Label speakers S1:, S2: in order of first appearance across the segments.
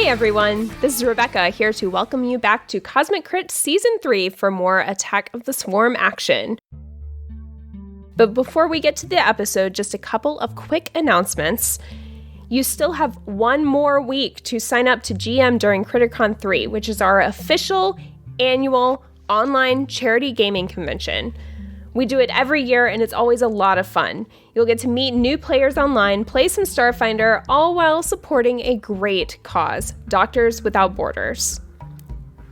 S1: Hey everyone, this is Rebecca here to welcome you back to Cosmic Crit Season 3 for more Attack of the Swarm action. But before we get to the episode, just a couple of quick announcements. You still have one more week to sign up to GM during CritterCon 3, which is our official annual online charity gaming convention. We do it every year and it's always a lot of fun. You'll get to meet new players online, play some Starfinder, all while supporting a great cause, Doctors Without Borders.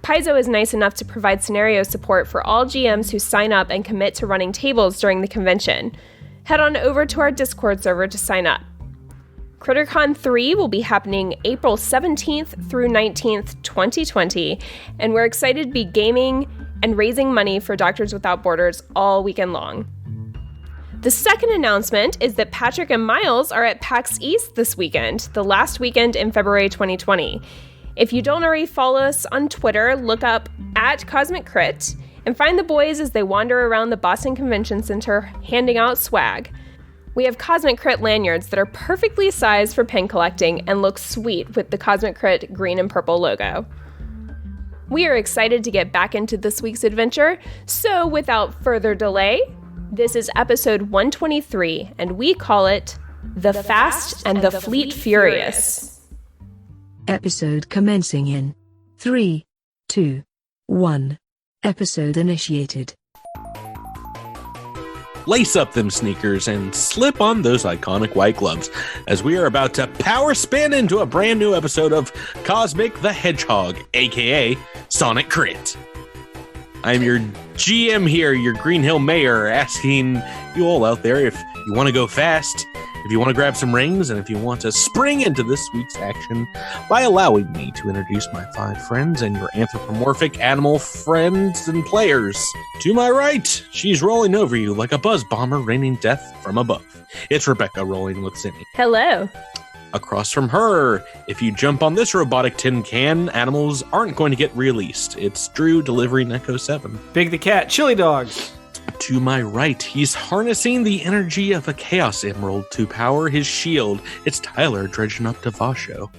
S1: Paizo is nice enough to provide scenario support for all GMs who sign up and commit to running tables during the convention. Head on over to our Discord server to sign up. CritterCon 3 will be happening April 17th through 19th, 2020, and we're excited to be gaming and raising money for Doctors Without Borders all weekend long. The second announcement is that Patrick and Miles are at PAX East this weekend, the last weekend in February 2020. If you don't already follow us on Twitter, look up @CosmicCrit and find the boys as they wander around the Boston Convention Center handing out swag. We have Cosmic Crit lanyards that are perfectly sized for pin collecting and look sweet with the Cosmic Crit green and purple logo. We are excited to get back into this week's adventure, so without further delay, this is episode 123, and we call it The Fast and the Fleetfurious.
S2: Episode commencing in 3, 2, 1. Episode initiated.
S3: Lace up them sneakers and slip on those iconic white gloves as we are about to power spin into a brand new episode of Cosmic the Hedgehog, aka Sonic Crit. I'm your GM here, your Green Hill Mayor, asking you all out there if you want to go fast, if you want to grab some rings, and if you want to spring into this week's action by allowing me to introduce my 5 friends and your anthropomorphic animal friends and players. To my right, she's rolling over you like a buzz bomber raining death from above. It's Rebecca rolling with Zinni.
S1: Hello.
S3: Across from her, if you jump on this robotic tin can, animals aren't going to get released. It's Drew delivering Echo 7.
S4: Big the Cat, Chili Dog.
S3: To my right, he's harnessing the energy of a Chaos Emerald to power his shield. It's Tyler dredging up to Vasho.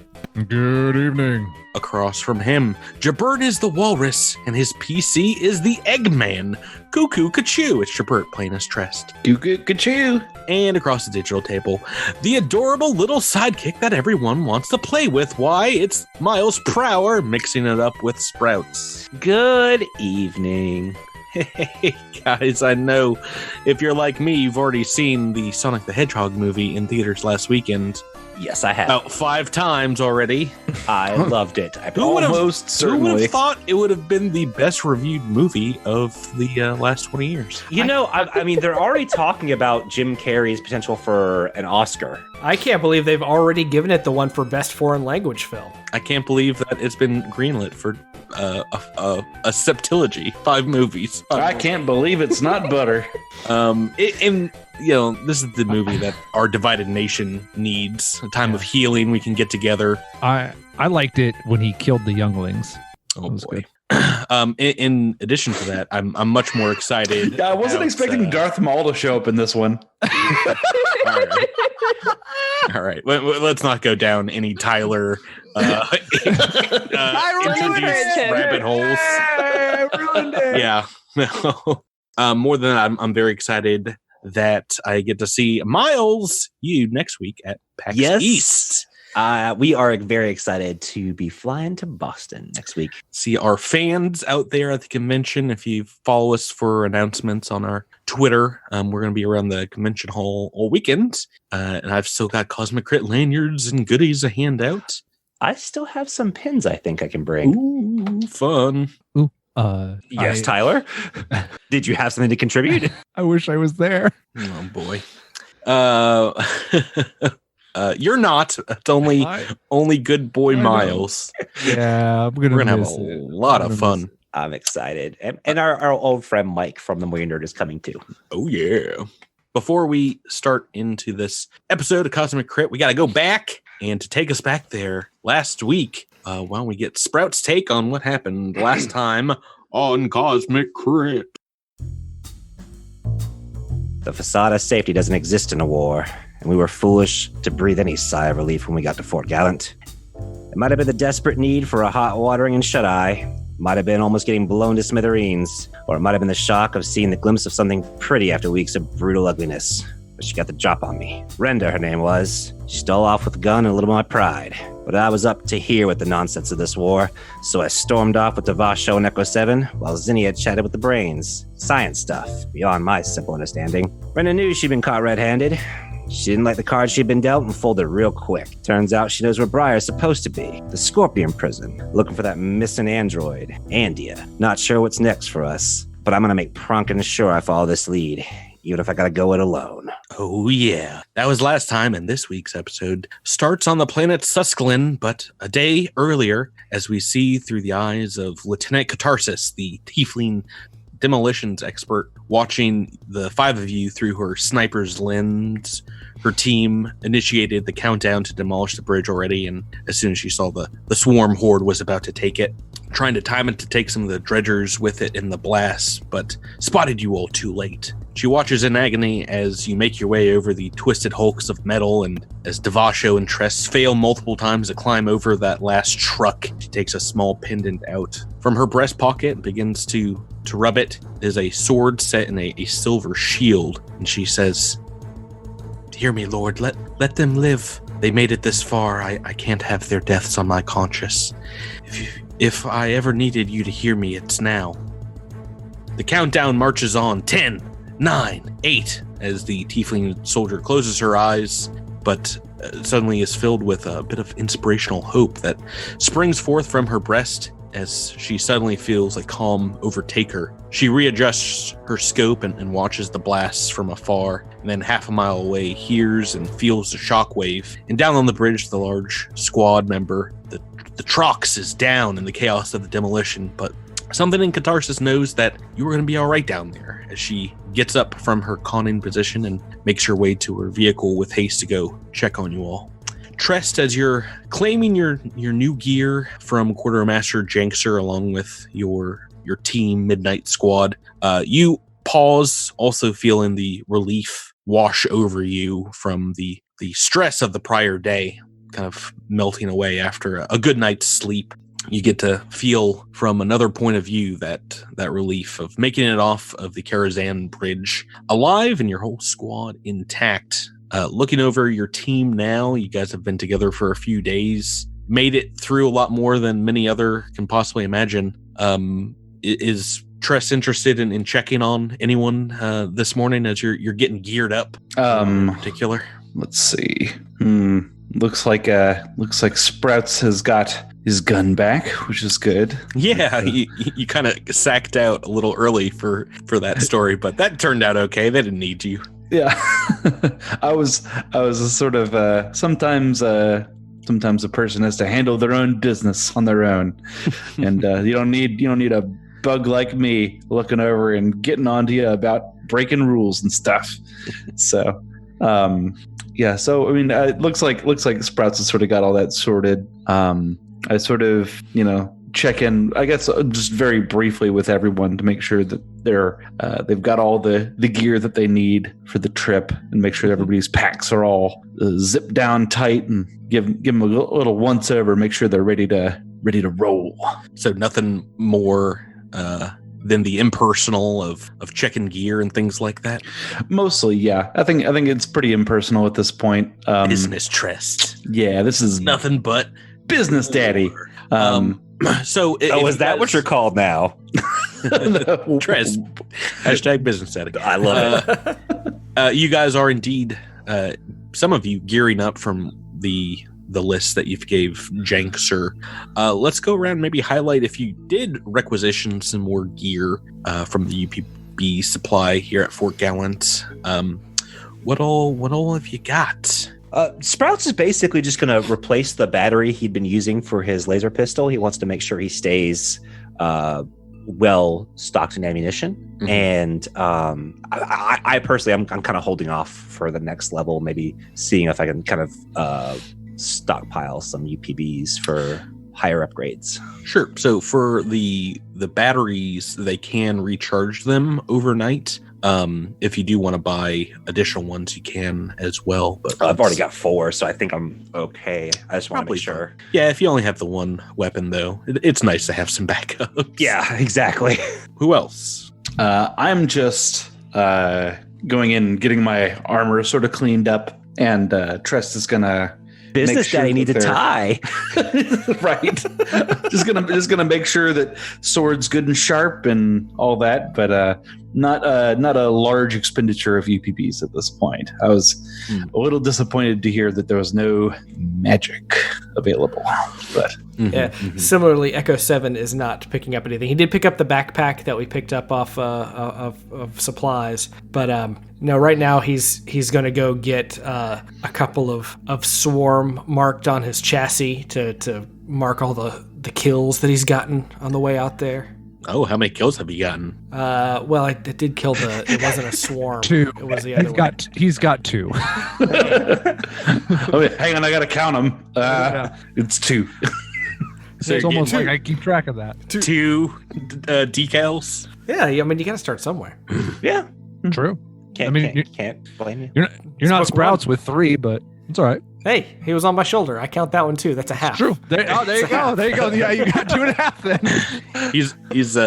S5: Good evening.
S3: Across from him, Jabert is the Walrus, and his PC is the Eggman. Cuckoo Kachoo, it's Jabert playing as Trest.
S5: Cuckoo Kachoo.
S3: And across the digital table, the adorable little sidekick that everyone wants to play with. Why? It's Miles Prower mixing it up with Sprouts.
S6: Good evening.
S3: Hey guys, I know if you're like me, you've already seen the Sonic the Hedgehog movie in theaters last weekend.
S6: Yes, I have.
S3: About 5 times already.
S6: I loved it.
S3: Who would have thought it would have been the best reviewed movie of the last 20 years?
S6: You know, I mean, they're already talking about Jim Carrey's potential for an Oscar.
S4: I can't believe they've already given it the one for Best Foreign Language Film.
S3: I can't believe that it's been greenlit for a septilogy, 5 movies.
S5: I can't believe it's not butter.
S3: This is the movie that our divided nation needs. A time of healing, we can get together.
S5: I liked it when he killed the younglings.
S3: Oh boy. In addition to that, I'm much more excited.
S5: I wasn't expecting Darth Maul to show up in this one.
S3: All right. Let's not go down any Tyler introduced rabbit holes.
S4: I ruined it.
S3: Yeah. More than that, I'm very excited that I get to see Miles, you, next week at PAX East.
S6: We are very excited to be flying to Boston next week.
S3: See our fans out there at the convention. If you follow us for announcements on our Twitter, we're going to be around the convention hall all weekend. And I've still got Cosmic Crit lanyards and goodies to hand out.
S6: I still have some pins I think I can bring.
S3: Ooh, fun.
S5: Ooh.
S6: Yes, Tyler? Did you have something to contribute?
S5: I wish I was there.
S3: Oh, boy. You're not. It's only good boy Miles.
S5: Yeah, we're gonna
S3: have a lot of fun.
S6: I'm excited. And our old friend Mike from the Movie Nerd is coming too.
S3: Oh, yeah. Before we start into this episode of Cosmic Crit, we got to go back. And to take us back there, last week, why don't we get Sprout's take on what happened last time on Cosmic Crit?
S6: The facade of safety doesn't exist in a war, and we were foolish to breathe any sigh of relief when we got to Fort Gallant. It might have been the desperate need for a hot watering and shut-eye. Might have been almost getting blown to smithereens. Or it might have been the shock of seeing the glimpse of something pretty after weeks of brutal ugliness. But she got the drop on me. Renda, her name was. She stole off with a gun and a little of my pride. But I was up to here with the nonsense of this war, so I stormed off with Devasho and Echo 7, while Zinnia chatted with the brains. Science stuff, beyond my simple understanding. Renda knew she'd been caught red-handed. She didn't like the cards she'd been dealt and folded real quick. Turns out she knows where Briar's supposed to be, the Scorpion prison, looking for that missing android, Andia. Not sure what's next for us, but I'm gonna make Pronkin sure I follow this lead, even if I gotta go it alone.
S3: Oh, yeah. That was last time, and this week's episode starts on the planet Susklin, but a day earlier, as we see through the eyes of Lieutenant Catharsis, the tiefling demolitions expert, watching the five of you through her sniper's lens. Her team initiated the countdown to demolish the bridge already, and as soon as she saw the swarm horde was about to take it, trying to time it to take some of the dredgers with it in the blast, but spotted you all too late. She watches in agony as you make your way over the twisted hulks of metal, and as Devasho and Tress fail multiple times to climb over that last truck, she takes a small pendant out from her breast pocket and begins to rub it. It is a sword set in a silver shield, and she says, "Hear me, Lord, let them live. They made it this far. I can't have their deaths on my conscience. If I ever needed you to hear me, it's now." The countdown marches on. 10, 9, 8, as the tiefling soldier closes her eyes, but suddenly is filled with a bit of inspirational hope that springs forth from her breast as she suddenly feels a calm overtake her. She readjusts her scope and watches the blasts from afar, and then half a mile away hears and feels the shockwave. And down on the bridge, the large squad member, the Trox, is down in the chaos of the demolition, but something in Catharsis knows that you are going to be all right down there, as she gets up from her conning position and makes her way to her vehicle with haste to go check on you all. Trest, as you're claiming your new gear from Quartermaster Jankser along with your team Midnight Squad, you pause, also feeling the relief wash over you from the stress of the prior day, kind of melting away after a good night's sleep. You get to feel from another point of view that relief of making it off of the Karazhan Bridge alive and your whole squad intact. Looking over your team now, you guys have been together for a few days, made it through a lot more than many other can possibly imagine. Is Tress interested in checking on anyone this morning as you're getting geared up in particular?
S5: Let's see. Looks like Sprouts has got his gun back, which is good.
S3: Yeah, you kind of sacked out a little early for that story, but that turned out okay. They didn't need you.
S5: Yeah, I was sort of sometimes a person has to handle their own business on their own, and you don't need a bug like me looking over and getting onto you about breaking rules and stuff. So, yeah. So I mean, it looks like Sprouts has sort of got all that sorted. I sort of check in, I guess, just very briefly with everyone to make sure that they've got all the gear that they need for the trip, and make sure everybody's packs are all zipped down tight, and give them a little once over, make sure they're ready to roll.
S3: So nothing more than the impersonal of checking gear and things like that. Mostly,
S5: yeah. I think it's pretty impersonal at this point.
S3: Business Trest.
S5: Yeah, this is
S3: nothing but
S5: business, daddy.
S3: So
S6: is that what you're called now?
S3: Trez. Hashtag business daddy.
S6: I love
S3: it. You guys are indeed, some of you, gearing up from the list that you've gave Jankser. Let's go around, maybe highlight if you did requisition some more gear from the UPB supply here at Fort Gallant. What all have you got?
S6: Sprouts is basically just going to replace the battery he'd been using for his laser pistol. He wants to make sure he stays well stocked in ammunition. Mm-hmm. And I personally, I'm kind of holding off for the next level, maybe seeing if I can kind of stockpile some UPBs for higher upgrades.
S3: Sure. So for the batteries, they can recharge them overnight. If you do want to buy additional ones, you can as well. But
S6: I've already got 4, so I think I'm okay. I just want to make sure.
S3: Yeah, if you only have the one weapon, though, it's nice to have some backups.
S6: Yeah, exactly.
S3: Who else?
S5: I'm just going in and getting my armor sort of cleaned up, and Trest is gonna
S6: Business
S5: sure
S6: daddy need
S5: that
S6: to tie.
S5: right. just gonna make sure that sword's good and sharp and all that, but not a large expenditure of UPBs at this point. I was a little disappointed to hear that there was no magic available, but.
S4: Similarly, Echo 7 is not picking up anything. He did pick up the backpack that we picked up off of supplies, but no. Right now, he's going to go get a couple of swarm marked on his chassis to mark all the kills that he's gotten on the way out there.
S3: Oh, how many kills have you gotten?
S4: Well, I did kill it wasn't a swarm.
S7: 2.
S4: It was the other one.
S7: He's got 2.
S5: Oh, wait, hang on, I gotta count them. It's 2.
S3: So
S7: It's almost like I keep track of that.
S3: 2 decals.
S4: Yeah, I mean, you got to start somewhere.
S6: Yeah.
S7: True.
S6: Can't blame you.
S7: You're not Sprouts with 3, but it's all right.
S4: Hey, he was on my shoulder. I count that one too. That's a half.
S7: True. There you go. There you go. Yeah, you got 2.5 then.
S3: He's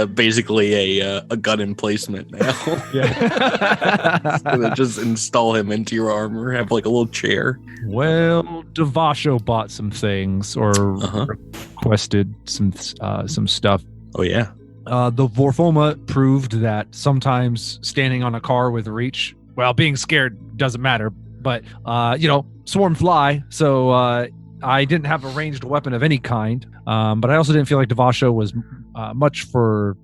S3: basically a gun emplacement now.
S7: Yeah.
S3: So just install him into your armor. Have like a little chair.
S7: Well, Devasho bought some things or requested some stuff.
S3: Oh yeah.
S7: The Vorfoma proved that sometimes standing on a car with reach, well, being scared doesn't matter. But, swarm fly, so I didn't have a ranged weapon of any kind. But I also didn't feel like Devasho was much for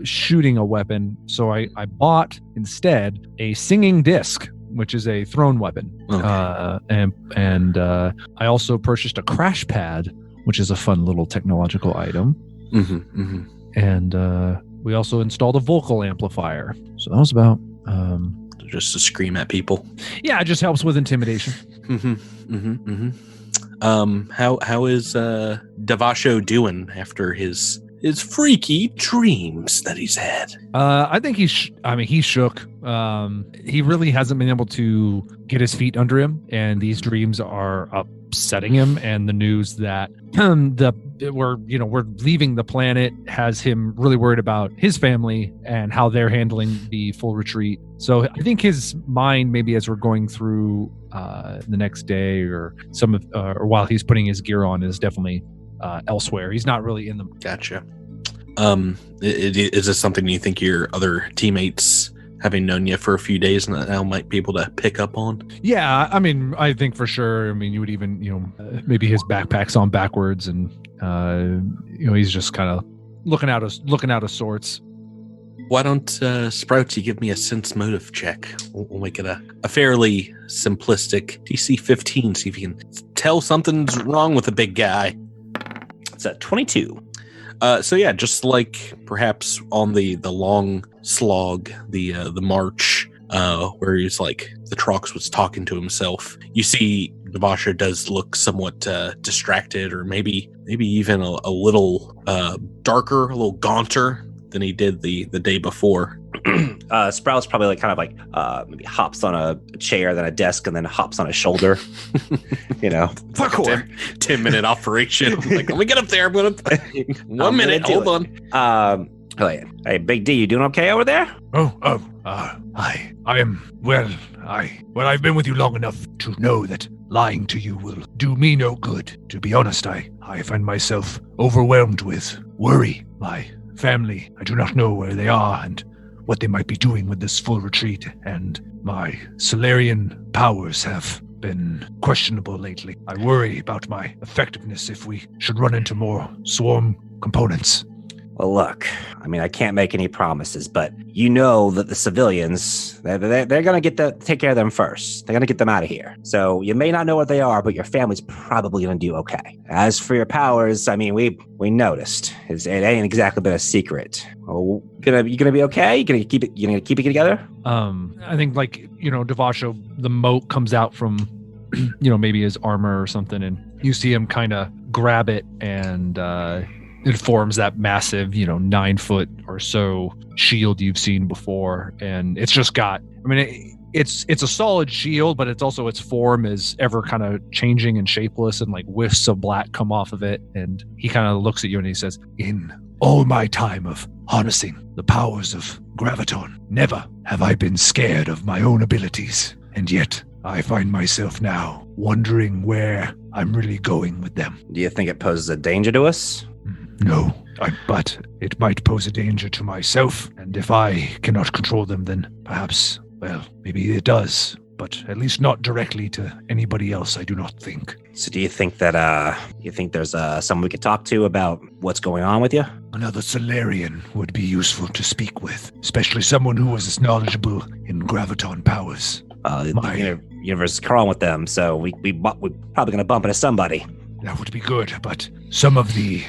S7: shooting a weapon. So I bought instead a singing disc, which is a thrown weapon. Okay. And I also purchased a crash pad, which is a fun little technological item. And we also installed a vocal amplifier. So that was about...
S3: just to scream at people.
S7: Yeah, it just helps with intimidation.
S3: How is Devasho doing after his freaky dreams that he's had?
S7: I think he shook. He really hasn't been able to get his feet under him, and these dreams are upsetting him. And the news that we're leaving the planet has him really worried about his family and how they're handling the full retreat. So I think his mind, maybe as we're going through the next day or or while he's putting his gear on, is definitely elsewhere. He's not really in the.
S3: Gotcha. Is this something you think your other teammates, having known you for a few days now, might be able to pick up on? Yeah,
S7: I mean, I think for sure. I mean, you would even, maybe his backpack's on backwards, and he's just kind of looking out of sorts.
S3: Why don't Sprouts, you give me a sense motive check? We'll make it a fairly simplistic DC 15. See if you can tell something's wrong with the big guy.
S6: It's at 22.
S3: So yeah, just like perhaps on the long slog, the march, where he's like the Trox was talking to himself. You see, Devasho does look somewhat distracted, or maybe even a little darker, a little gaunter than he did the day before.
S6: Sprouts probably maybe hops on a chair, then a desk, and then hops on a shoulder.
S3: Parkour. 10-minute operation. Like, let me get up there. I'm gonna 1 minute. Hold on.
S6: Hey, Big D, you doing okay over there?
S7: I am well. I've been with you long enough to know that lying to you will do me no good. To be honest, I find myself overwhelmed with worry. My family, I do not know where they are and what they might be doing with this full retreat, and my Solarian powers have been questionable lately. I worry about my effectiveness if we should run into more swarm components.
S6: Well, look, I mean, I can't make any promises, but you know that the civilians, they're going to take care of them first. They're going to get them out of here. So you may not know what they are, but your family's probably going to do okay. As for your powers, I mean, we noticed. It ain't exactly been a secret. Well, you gonna be okay? You gonna keep it together?
S7: I think Devasho, the moat comes out from maybe his armor or something, and you see him kind of grab it and it forms that massive, 9 foot or so shield you've seen before. And it's just got, it's a solid shield, but its form is ever kind of changing and shapeless, and like wisps of black come off of it. And he kind of looks at you and he says, "In all my time of harnessing the powers of Graviton, never have I been scared of my own abilities. And yet I find myself now wondering where I'm really going with them."
S6: Do you think it poses a danger to us?
S7: No, but it might pose a danger to myself. And if I cannot control them, then perhaps, well, maybe it does. But at least not directly to anybody else, I do not think.
S6: So do you think that, there's someone we could talk to about what's going on with you?
S7: Another Solarian would be useful to speak with, especially someone who was as knowledgeable in Graviton powers.
S6: The universe is crawling with them, so we're probably going to bump into somebody.
S7: That would be good, but some of the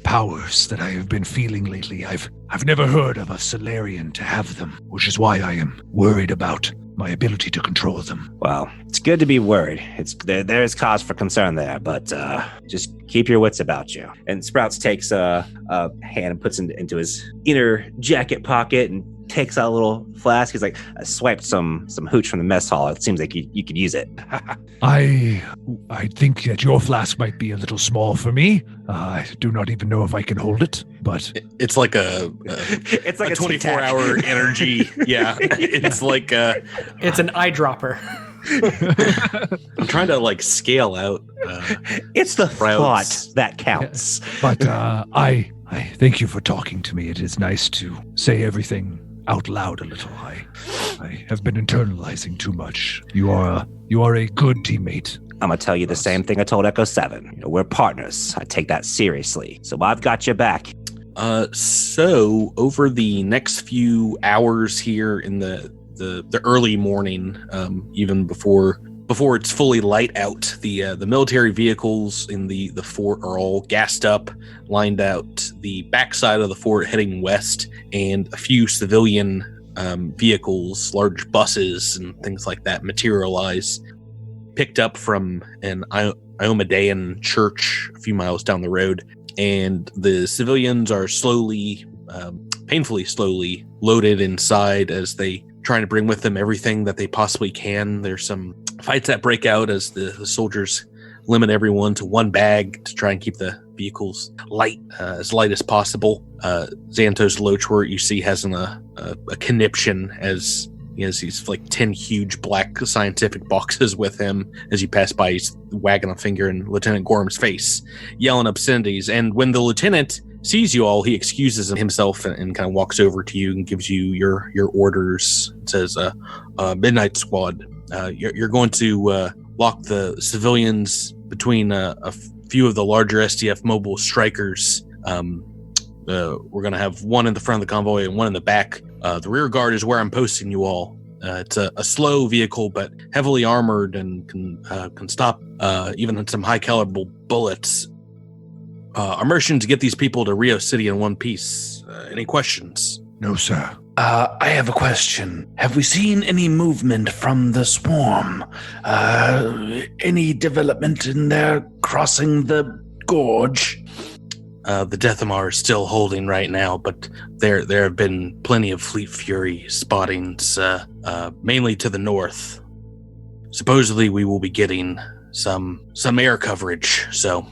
S7: powers that I have been feeling lately, I've never heard of a Solarian to have them, which is why I am worried about my ability to control them.
S6: Well, it's good to be worried. There is cause for concern there, but just keep your wits about you. And Sprouts takes a hand and puts it into his inner jacket pocket and takes out a little flask. He's like, "I swiped some hooch from the mess hall. It seems like you could use it."
S7: I think that your flask might be a little small for me. I do not even know if I can hold it, but
S3: it's like a 24-hour energy. Yeah, it's like
S4: It's an eyedropper.
S3: I'm trying to like scale out.
S6: It's the
S3: Sprouts.
S6: thought that counts.
S7: But I thank you for talking to me. It is nice to say everything out loud a little. I have been internalizing too much. You are a good teammate.
S6: I'm going to tell you the same thing I told Echo 7. We're partners. I take that seriously. So I've got your back.
S3: So over the next few hours here in the early morning, even before it's fully light out, the military vehicles in the fort are all gassed up, lined out the backside of the fort heading west, and a few civilian vehicles, large buses and things like that materialize, picked up from an Iomedean church a few miles down the road. And the civilians are slowly, painfully slowly, loaded inside as they trying to bring with them everything that they possibly can. There's some fights that break out as the soldiers limit everyone to one bag to try and keep the vehicles as light as possible. Xantos Lochwort, you see, has a conniption as he has these like 10 huge black scientific boxes with him. As you pass by, he's wagging a finger in Lieutenant Gorham's face, yelling obscenities. And when the lieutenant sees you all, he excuses himself and kind of walks over to you and gives you your orders. It says, Midnight Squad, you're going to lock the civilians between a few of the larger SDF mobile strikers. We're going to have one in the front of the convoy and one in the back. The rear guard is where I'm posting you all. It's a slow vehicle, but heavily armored and can stop even some high caliber bullets. Our mission to get these people to Rio City in one piece. Any questions?
S7: No, sir.
S5: I have a question. Have we seen any movement from the swarm? Any development in their crossing the gorge?
S3: The Deathamar is still holding right now, but there have been plenty of Fleet Fury spottings, mainly to the north. Supposedly we will be getting some air coverage, so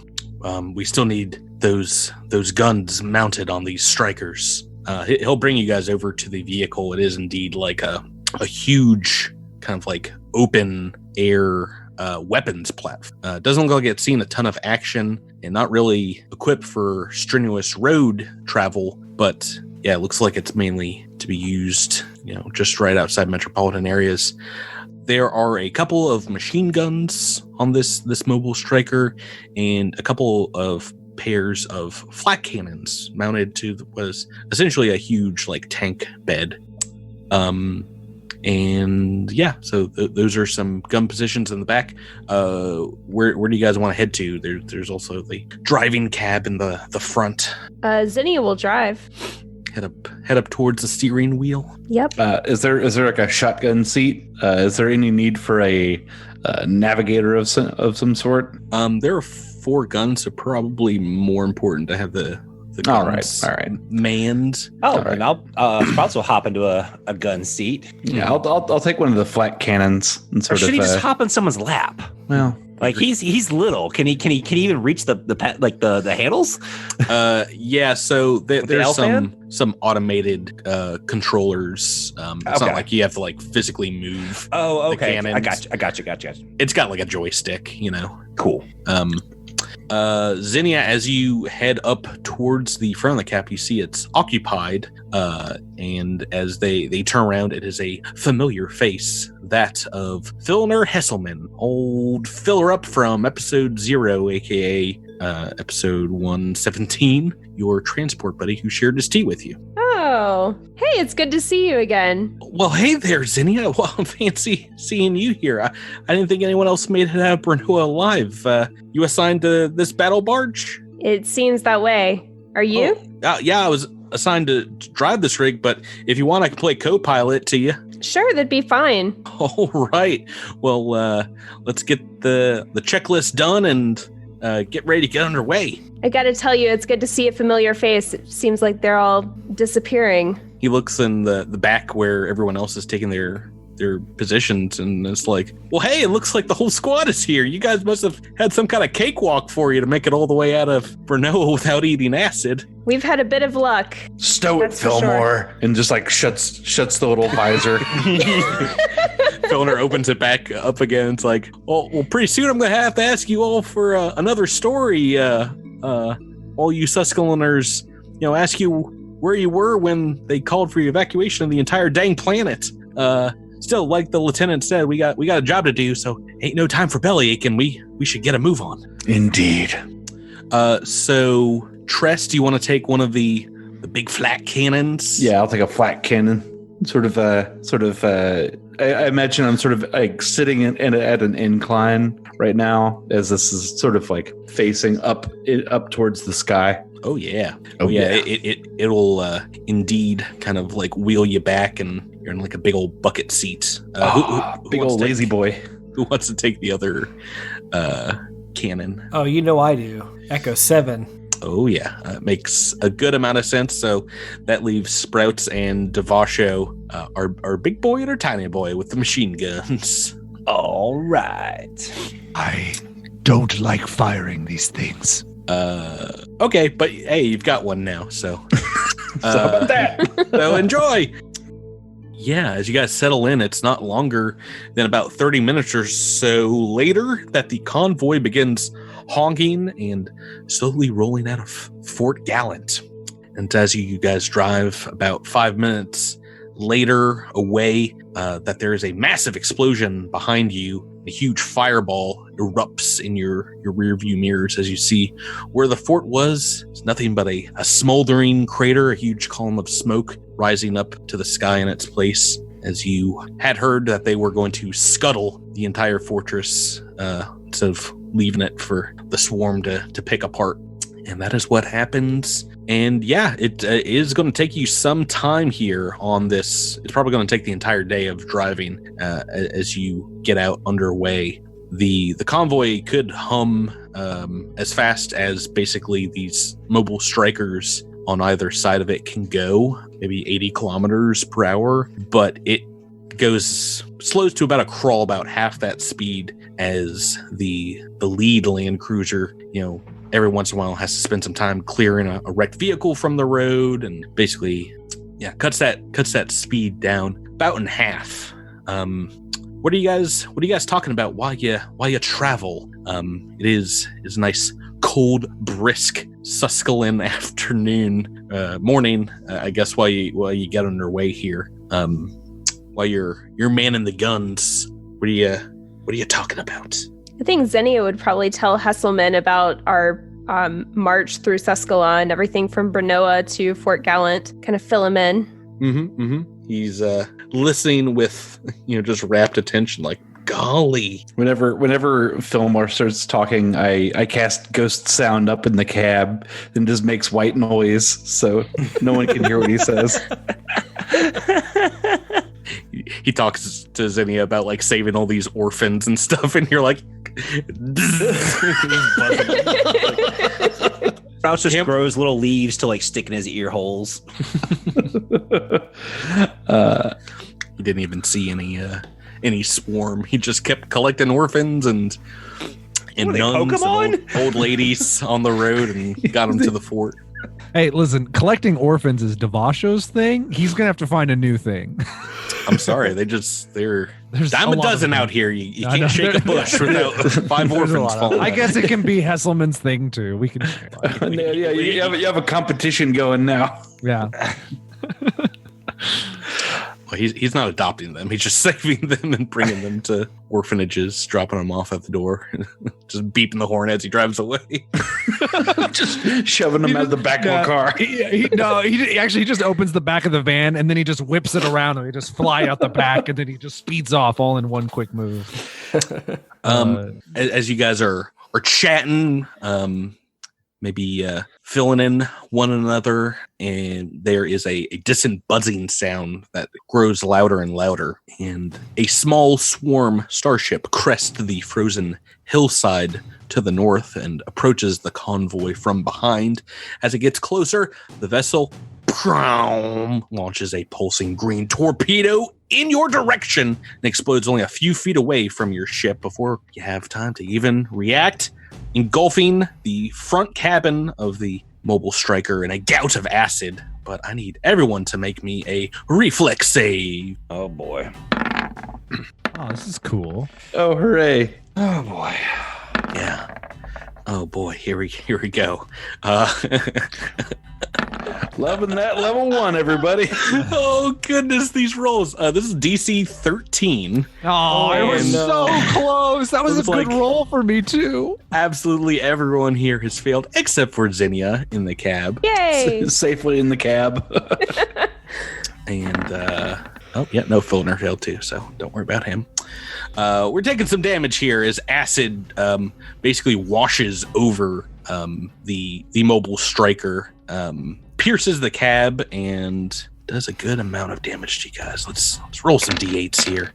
S3: we still need those guns mounted on these strikers. He'll bring you guys over to the vehicle. It is indeed like a huge kind of like open air weapons platform. Doesn't look like it's seen a ton of action and not really equipped for strenuous road travel, but yeah, it looks like it's mainly to be used, just right outside metropolitan areas. There are a couple of machine guns on this mobile striker and a couple of pairs of flak cannons mounted to was essentially a huge like tank bed. And yeah, so those are some gun positions in the back. Where do you guys want to head to? There's also the driving cab in the front.
S1: Zinnia will drive.
S3: head up towards the steering wheel.
S1: Yep.
S5: Is there like a shotgun seat? Is there any need for a navigator of some sort?
S3: There are 4 guns, so probably more important to have the guns
S5: all right.
S3: manned.
S6: Oh, and I'll Sprouts will hop into a gun seat.
S5: Yeah, I'll take one of the flat cannons and
S6: Or
S5: sort
S6: should
S5: of.
S6: he just hop in someone's lap?
S5: Well,
S6: Like he's little. Can he even reach the handles?
S3: Yeah. So there's
S6: L-fan?
S3: some automated controllers. It's
S6: Okay.
S3: not like you have to like physically move.
S6: Oh,
S3: the
S6: okay.
S3: cannons.
S6: I got you.
S3: It's got like a joystick,
S6: Cool.
S3: Zinnia, as you head up towards the front of the cap, you see it's occupied. And as they turn around, it is a familiar face, that of Filner Hesselman, old filler up from episode 0, aka episode 117, your transport buddy who shared his tea with you.
S1: Oh, hey, it's good to see you again.
S3: Well, hey there, Zinnia. Well, fancy seeing you here. I didn't think anyone else made it out of Brenoa alive. You assigned to this battle barge?
S1: It seems that way. Are you?
S3: Yeah, I was assigned to drive this rig, but if you want, I can play co-pilot to you.
S1: Sure, that'd be fine.
S3: All right. Well, let's get the checklist done and get ready to get underway.
S1: I gotta tell you, it's good to see a familiar face. It seems like they're all disappearing.
S3: He looks in the back where everyone else is taking their positions, and it's like, well, hey, it looks like the whole squad is here. You guys must have had some kind of cakewalk for you to make it all the way out of Brnoa without eating acid.
S1: We've had a bit of luck.
S5: stow it,
S1: That's for
S5: Fillmore, and just like shuts the little visor.
S3: Filner opens it back up again. It's like, well, pretty soon I'm going to have to ask you all for another story. All you Suskeliners, ask you where you were when they called for your evacuation of the entire dang planet. Still, like the lieutenant said, we got a job to do, so ain't no time for bellyache, and we should get a move on.
S5: Indeed.
S3: So Tress, do you want to take one of the big flat cannons?
S5: Yeah, I'll take a flat cannon. I imagine I'm sort of like sitting at an incline right now, as this is sort of like facing up towards the sky.
S3: Oh yeah.
S5: Oh, yeah.
S3: It'll indeed kind of like wheel you back, and you're in like a big old bucket seat. Who
S5: Big
S3: wants
S5: old
S3: to
S5: lazy boy.
S3: Who wants to take the other cannon?
S4: Oh, I do. Echo 7.
S3: Oh yeah, makes a good amount of sense. So that leaves Sprouts and Devasho, our big boy and our tiny boy with the machine guns.
S6: All right.
S8: I don't like firing these things.
S3: Okay, but hey, you've got one now, so
S5: So how about that?
S3: so enjoy. Yeah, as you guys settle in, it's not longer than about 30 minutes or so later that the convoy begins honking and slowly rolling out of Fort Gallant. And as you guys drive about 5 minutes later away, that there is a massive explosion behind you. A huge fireball erupts in your rear view mirrors as you see where the fort was. It's nothing but a smoldering crater, a huge column of smoke rising up to the sky in its place, as you had heard that they were going to scuttle the entire fortress instead of leaving it for the swarm to pick apart. And that is what happens. And yeah, it is going to take you some time here on this. It's probably going to take the entire day of driving as you get out underway. The convoy could hum as fast as basically these mobile strikers on either side of it can go, maybe 80 kilometers per hour, but it slows to about a crawl, about half that speed, as the lead land cruiser, every once in a while has to spend some time clearing a wrecked vehicle from the road, and basically, cuts that speed down about in half. What are you guys talking about while you travel? It is a nice, cold, brisk Suskelin afternoon, morning, I guess, while you get underway here. While you're manning the guns, what are you talking about?
S1: I think Xenia would probably tell Hesselman about our march through Susquehanna and everything from Brnoa to Fort Gallant, kind of fill him in.
S3: He's listening with just rapt attention, like, golly.
S5: Whenever Fillmore starts talking, I cast ghost sound up in the cab and just makes white noise so no one can hear what he says.
S3: He talks to Zinnia about like saving all these orphans and stuff, and you're like,
S6: Faust just grows little leaves to like stick in his ear holes.
S3: He didn't even see any swarm. He just kept collecting orphans and nuns and old ladies on the road and got them to the fort.
S7: Hey, listen, collecting orphans is Devasho's thing. He's gonna have to find a new thing.
S3: I'm sorry, there's dime a dozen out here. You can't shake a bush without 5 orphans falling.
S7: I guess it can be Hesselman's thing too. We can.
S5: Yeah, you have a competition going now.
S7: Yeah.
S3: Well, he's not adopting them. He's just saving them and bringing them to orphanages, dropping them off at the door, just beeping the horn as he drives away.
S5: Just shoving them out the back of a car.
S7: He actually just opens the back of the van and then he just whips it around and they just fly out the back and then he just speeds off all in one quick move.
S3: As you guys are chatting, maybe filling in one another, and there is a distant buzzing sound that grows louder and louder, and a small swarm starship crests the frozen hillside to the north and approaches the convoy from behind. As it gets closer, the vessel launches a pulsing green torpedo in your direction and explodes only a few feet away from your ship before you have time to even react, engulfing the front cabin of the mobile striker in a gout of acid. But I need everyone to make me a reflex save.
S6: Oh boy.
S7: Oh, this is cool.
S5: Oh, hooray.
S6: Oh boy.
S3: Yeah. Oh boy, here we go.
S5: Loving that level 1, everybody.
S3: Oh goodness, these rolls. This is DC 13.
S7: Oh, I was so close. That was a good roll for me too.
S3: Absolutely everyone here has failed except for Zinnia in the cab.
S1: Yay!
S5: Safely in the cab.
S3: And no, Filner failed too, so don't worry about him. We're taking some damage here as acid basically washes over the mobile striker, pierces the cab, and does a good amount of damage to you guys. Let's roll some d8s here.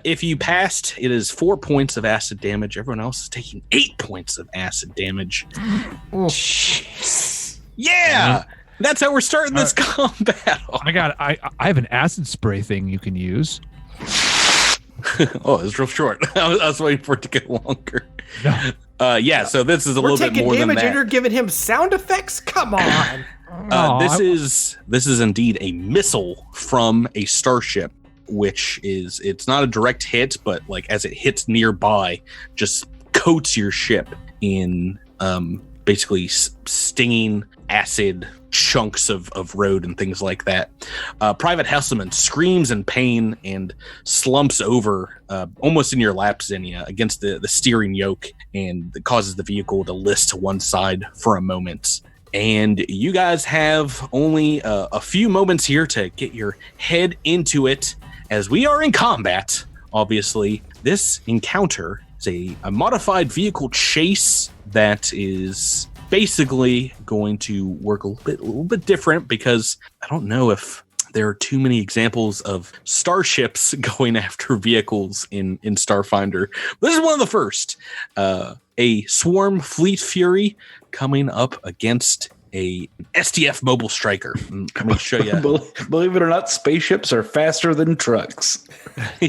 S3: If you passed, it is 4 points of acid damage. Everyone else is taking 8 points of acid damage. Yeah! That's how we're starting this combat.
S7: I have an acid spray thing you can use.
S3: Oh, it's real short. I was waiting for it to get longer. No. So this is a little bit more than that.
S4: And you're giving him sound effects? Come on.
S3: This is indeed a missile from a starship, which it's not a direct hit, but like as it hits nearby, just coats your ship in basically stinging acid chunks of road and things like that. Private Hesselman screams in pain and slumps over almost in your lap, Zinnia, against the steering yoke, and it causes the vehicle to list to one side for a moment. And you guys have only a few moments here to get your head into it, as we are in combat. Obviously, this encounter is a modified vehicle chase that is basically going to work a little bit different, because I don't know if there are too many examples of starships going after vehicles in Starfinder. This is one of the first. A swarm Fleet Fury coming up against a SDF mobile striker. Let me show you.
S5: Believe it or not, spaceships are faster than trucks.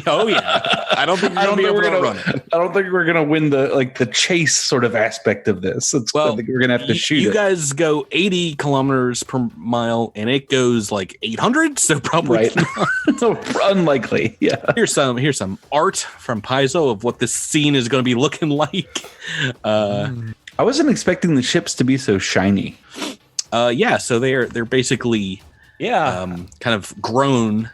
S3: Oh yeah, I don't think we're gonna run it.
S5: I don't think we're gonna win the chase sort of aspect of this. I think we're gonna have to shoot.
S3: You guys go 80 kilometers per mile, and it goes like 800. So probably
S5: so unlikely. Yeah. Here's
S3: some art from Paizo of what this scene is going to be looking like.
S5: I wasn't expecting the ships to be so shiny.
S3: So they're basically kind of grown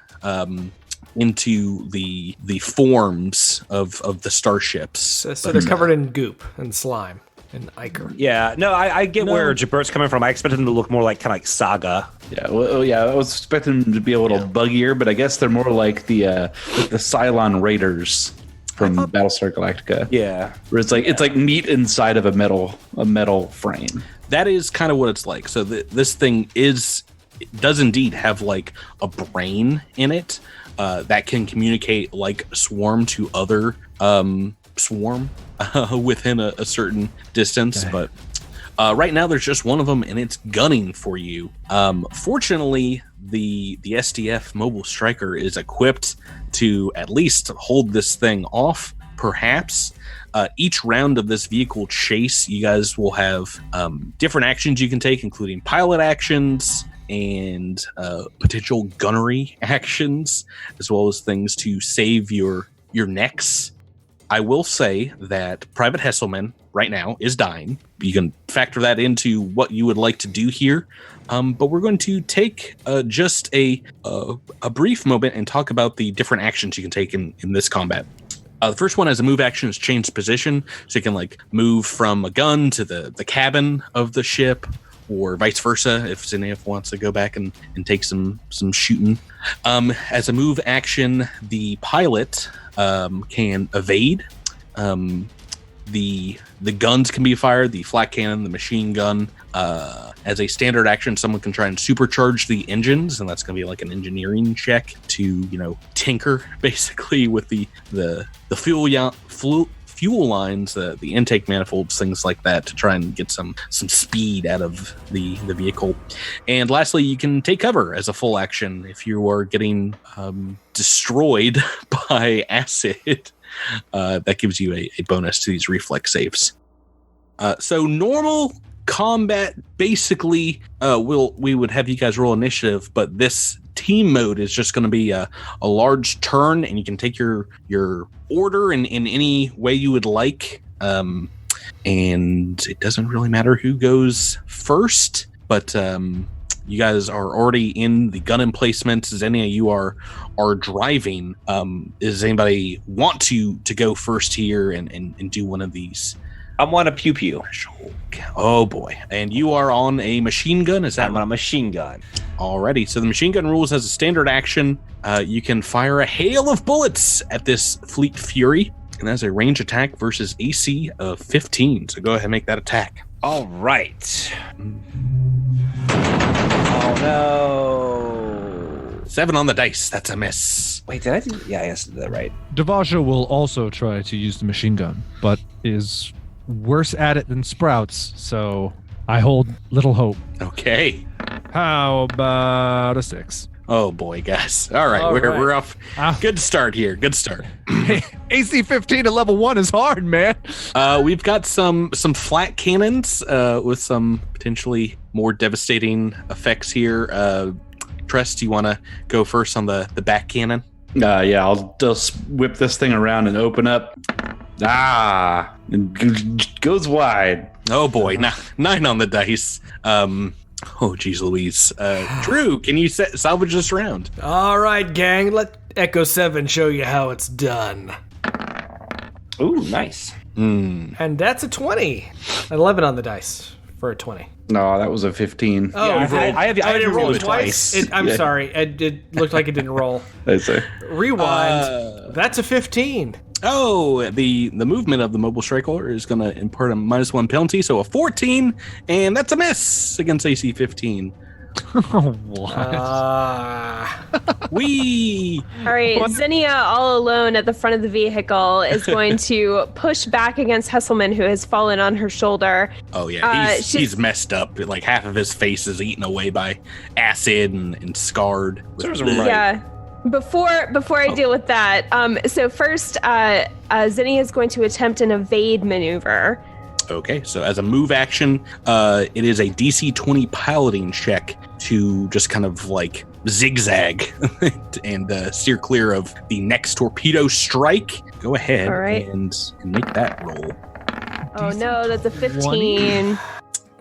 S3: into the forms of the starships.
S4: So they're covered in goop and slime and ichor.
S6: Yeah, no, I get where Jabert's coming from. I expected them to look more like kind of like Saga.
S5: Yeah, I was expecting them to be a little buggier, but I guess they're more like the Cylon Raiders. from Battlestar Galactica.
S6: Yeah.
S5: Where it's like meat inside of a metal frame.
S3: That is kind of what it's like. So this thing does indeed have like a brain in it that can communicate like Swarm to other Swarm within a certain distance. Okay. But right now there's just one of them, and it's gunning for you. Fortunately, the SDF Mobile Striker is equipped to at least hold this thing off, perhaps. Each round of this vehicle chase, you guys will have different actions you can take, including pilot actions and potential gunnery actions, as well as things to save your necks. I will say that Private Hesselman right now is dying. You can factor that into what you would like to do here. But we're going to take just a brief moment and talk about the different actions you can take in this combat. The first one as a move action is change position. So you can like move from a gun to the cabin of the ship, or vice versa if Zenith wants to go back and take some shooting. As a move action, the pilot can evade. The guns can be fired, the flak cannon, the machine gun. As a standard action, someone can try and supercharge the engines, and that's going to be like an engineering check to, tinker basically with the fuel lines, the intake manifolds, things like that, to try and get some speed out of the vehicle. And lastly, you can take cover as a full action if you are getting destroyed by acid. That gives you a bonus to these reflex saves. So normal combat, basically, we would have you guys roll initiative, but this team mode is just going to be a large turn, and you can take your order in any way you would like. And it doesn't really matter who goes first, but you guys are already in the gun emplacement. As any of you are driving, does anybody want to go first here and do one of these?
S6: I want a pew pew.
S3: Oh boy. And you are on a machine gun, is that
S6: I'm on a machine gun.
S3: Alrighty. So the machine gun rules as a standard action. You can fire a hail of bullets at this Fleet Fury, and that's a range attack versus AC of 15. So go ahead and make that attack.
S6: All right. Oh no.
S3: 7 on the dice. That's a miss.
S6: Wait, did I do? Yeah, I guess I did that right.
S7: Devaja will also try to use the machine gun, but is worse at it than Sprouts, so I hold little hope.
S3: Okay.
S7: How about a 6?
S3: Oh boy, guys. All right, we're off. Good start here. Good start.
S7: AC 15 at level 1 is hard, man.
S3: We've got some flat cannons with some potentially more devastating effects here. Tress, do you want to go first on the back cannon?
S5: Yeah, I'll just whip this thing around and open up. It goes wide.
S3: Oh boy, 9 on the dice. Oh geez Louise. Drew, can you salvage this round?
S4: All right, gang, let Echo 7 show you how it's done.
S6: Ooh, nice.
S4: And that's a 20. 11 on the dice for a 20.
S5: No, that was a 15.
S4: Oh,
S6: yeah, I
S4: didn't roll
S6: it
S4: twice. I'm sorry. It looked like it didn't roll.
S5: I see.
S4: Rewind. That's a 15.
S3: Oh, the movement of the mobile striker is going to impart a -1 penalty, so a 14, and that's a miss against AC 15.
S7: What?
S3: Wee!
S1: All right, Xenia, all alone at the front of the vehicle, is going to push back against Hesselman, who has fallen on her shoulder.
S3: Oh, yeah, he's messed up. Like, half of his face is eaten away by acid and scarred.
S1: Yeah. Before I deal with that, so first, Xenia is going to attempt an evade maneuver.
S3: Okay, so as a move action, it is a DC 20 piloting check to just kind of like zigzag and steer clear of the next torpedo strike. Go ahead and make that roll.
S1: Oh no, that's a 15.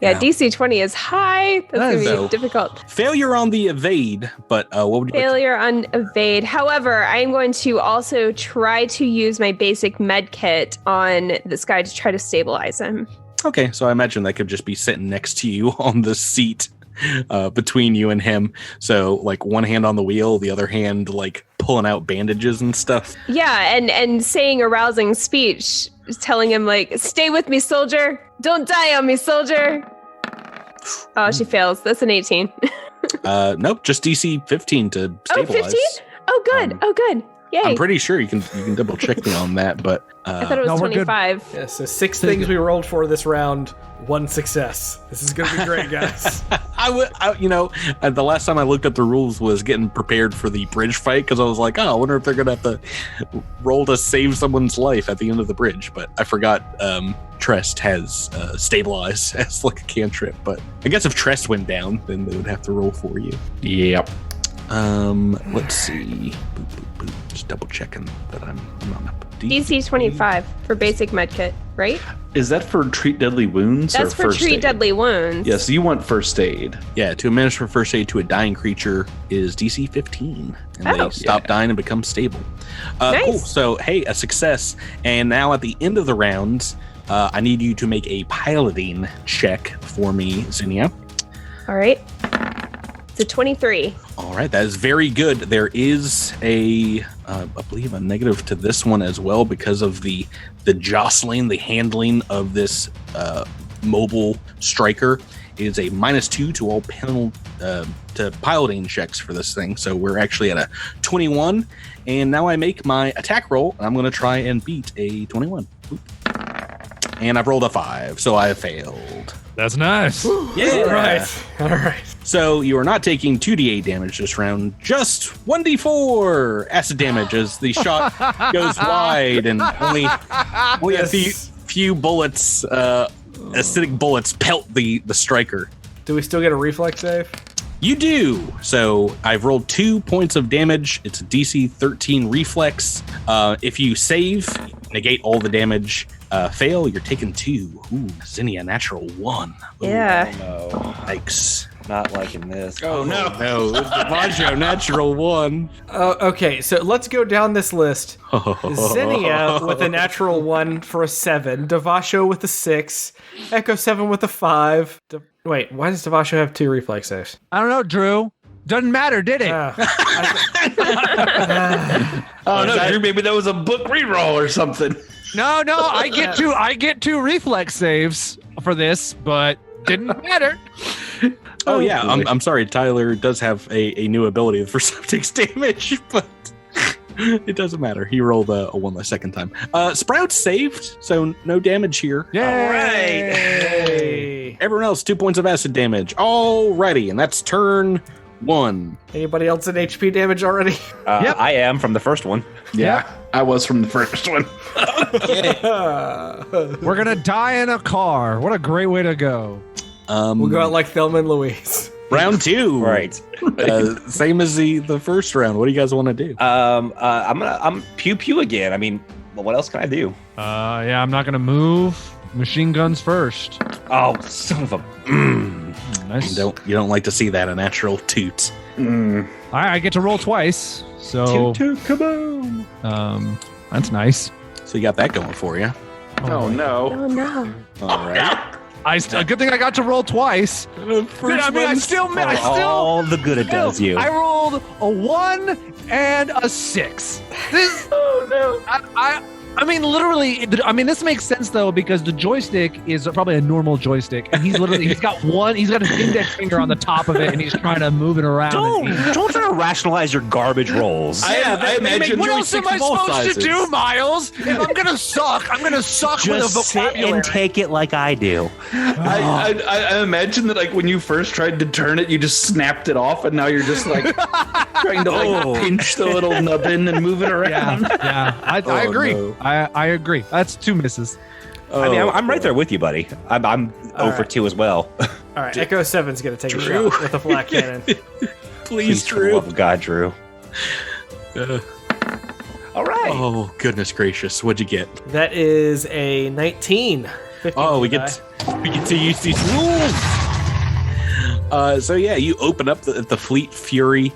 S1: Yeah, DC 20 is high. That's going to be difficult.
S3: Failure on the evade, but what would you
S1: Failure on evade. However, I'm going to also try to use my basic med kit on this guy to try to stabilize him.
S3: Okay, so I imagine that could just be sitting next to you on the seat. between you and him. So like one hand on the wheel, the other hand like pulling out bandages and stuff.
S1: Yeah, and saying a rousing speech, telling him like, "Stay with me, soldier. Don't die on me, soldier." Oh, she fails. That's an 18.
S3: Nope, just DC 15 to stabilize.
S1: Oh, 15? Oh, good. Good. Yay.
S3: I'm pretty sure you can double check me on that, but
S1: I thought it was 25.
S4: Yeah, so 6 things we rolled for this round, 1 success. This is going to be great, guys.
S3: The last time I looked up the rules was getting prepared for the bridge fight because I was like, I wonder if they're going to have to roll to save someone's life at the end of the bridge. But I forgot Trest has stabilize as like a cantrip. But I guess if Trest went down, then they would have to roll for you.
S5: Yep.
S3: Let's see. Boop, boop, boop. Just double checking that I'm on up.
S1: DC 25 for basic medkit, right?
S5: Is that for treat deadly wounds?
S1: That's
S5: or
S1: for
S5: first
S1: treat
S5: aid?
S1: deadly wounds.
S5: Yes, you want first aid.
S3: Yeah, to administer first aid to a dying creature is DC 15, and they stop dying and become stable.
S1: Nice.
S3: Cool. So, hey, a success. And now at the end of the rounds, I need you to make a piloting check for me, Zinnia.
S1: All right. It's a 23.
S3: All right, that is very good. There is I believe, a negative to this one as well because of the jostling, the handling of this mobile striker is a -2 to all to piloting checks for this thing. So we're actually at a 21, and now I make my attack roll. And I'm going to try and beat a 21. Oop. And I've rolled a 5, so I failed.
S7: That's nice.
S3: Yeah.
S4: All right.
S3: So you are not taking 2d8 damage this round, just 1d4 acid damage as the shot goes wide and only a few bullets, acidic bullets pelt the striker.
S4: Do we still get a reflex save?
S3: You do. So I've rolled 2 points of damage. It's a DC 13 reflex. If you save, negate all the damage. Fail, you're taking 2. Ooh, Zinnia, natural 1. Ooh,
S1: Yeah.
S6: No,
S3: Yikes.
S6: not liking this.
S3: No, DiMaggio, natural 1.
S4: Okay, so let's go down this list. Zinnia with a natural 1 for a 7. Devasho with a 6. Echo 7 with a 5. Wait, why does Devasho have 2 reflex saves?
S7: I don't know, Drew. Doesn't matter, did it?
S5: Oh no, Drew, maybe that was a book reroll or something.
S7: No, I get two reflex saves for this, but didn't matter.
S3: Oh yeah, I'm sorry. Tyler does have a new ability. The first time takes damage, but it doesn't matter. He rolled a 1 the second time. Sprout saved, so no damage here.
S7: Yay!
S3: All right. Everyone else 2 points of acid damage. Alrighty, and that's turn 1.
S4: Anybody else in HP damage already?
S6: Yep. I am from the first one.
S5: Yeah, I was from the first one.
S7: We're gonna die in a car. What a great way to go.
S4: We'll go out like Thelma and Louise.
S3: Round 2.
S6: Right.
S3: Same as the first round. What do you guys want to do?
S6: I'm pew pew again. I mean, what else can I do?
S7: Yeah, I'm not gonna move. Machine guns first.
S6: Oh, son of a.
S7: Nice.
S3: You don't like to see that, a natural toot.
S7: I get to roll twice, so
S5: Toot kaboom!
S7: that's nice.
S3: So you got that going for you.
S5: Oh no!
S1: Oh, no.
S3: All right.
S7: A good thing I got to roll twice. I still
S6: All the good it does you.
S7: I rolled a 1 and a 6. Oh no! I mean, literally. I mean, this makes sense though because the joystick is probably a normal joystick, and he's got his index finger on the top of it, and he's trying to move it around.
S6: Don't try to rationalize your garbage rolls.
S5: I imagine
S7: what else am I supposed to do, Miles? If I'm gonna suck, I'm gonna suck with a
S6: Just sit
S7: vocabulary.
S6: and take it like I do.
S5: I imagine that like when you first tried to turn it, you just snapped it off, and now you're just like trying to pinch the little nubbin and move it around.
S7: Yeah, I agree.
S3: No.
S7: I agree. That's 2 misses.
S6: I mean, I'm right there with you, buddy. I'm 0 for 2 as well.
S4: All right, Echo 7's going to take a shot with a flat cannon.
S3: Please,
S6: For the
S3: Drew.
S6: love of God, Drew. All right.
S3: Oh, goodness gracious. What'd you get?
S4: That is a 19.
S3: Oh, we get to use these rules. So yeah, you open up the Fleet Fury.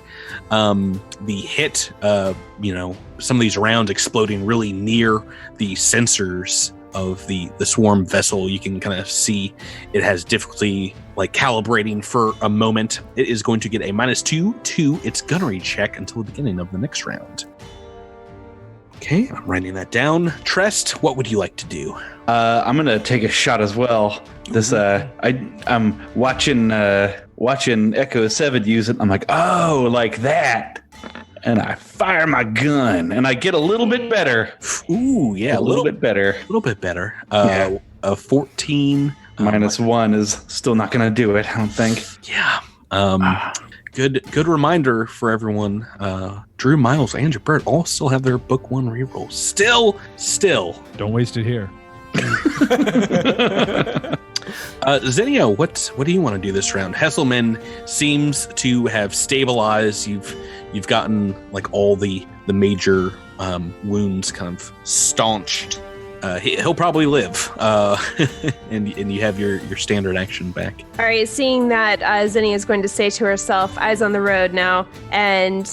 S3: The hit, some of these rounds exploding really near the sensors of the swarm vessel. You can kind of see it has difficulty like calibrating for a moment. It is going to get a -2 to its gunnery check until the beginning of the next round. Okay, I'm writing that down. Trest, what would you like to do?
S5: I'm gonna take a shot as well. This I'm watching Echo 7 use it. I'm like, oh, like that. And I fire my gun, and I get a little bit better.
S3: Ooh, yeah,
S5: a little bit better.
S3: A little bit better. A 14
S5: -1 is still not going to do it, I don't think.
S3: Yeah. Good reminder for everyone. Drew, Miles, and Jabert all still have their book 1 rerolls. Still.
S7: Don't waste it here.
S3: Zinnia, what do you want to do this round? Hesselman seems to have stabilized. You've gotten like all the major wounds kind of staunched. He'll probably live, and you have your standard action back.
S1: All right, seeing that Zinnia is going to say to herself, eyes on the road now, and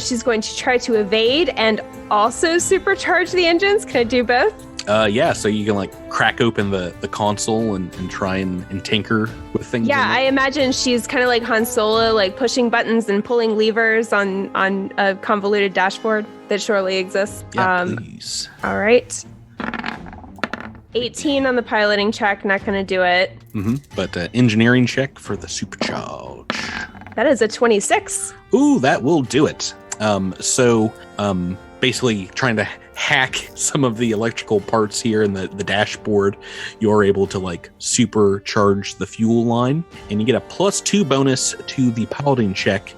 S1: she's going to try to evade and also supercharge the engines. Can I do both?
S3: Yeah, so you can like crack open the console and try and tinker with things.
S1: Yeah, I imagine she's kind of like Han Solo, like pushing buttons and pulling levers on a convoluted dashboard that surely exists.
S3: Yeah, please.
S1: All right. 18 on the piloting check, not going to do it.
S3: Mm-hmm. But engineering check for the supercharge.
S1: That is a 26.
S3: Ooh, that will do it. Basically trying to hack some of the electrical parts here in the dashboard, you're able to like supercharge the fuel line, and you get a +2 bonus to the piloting check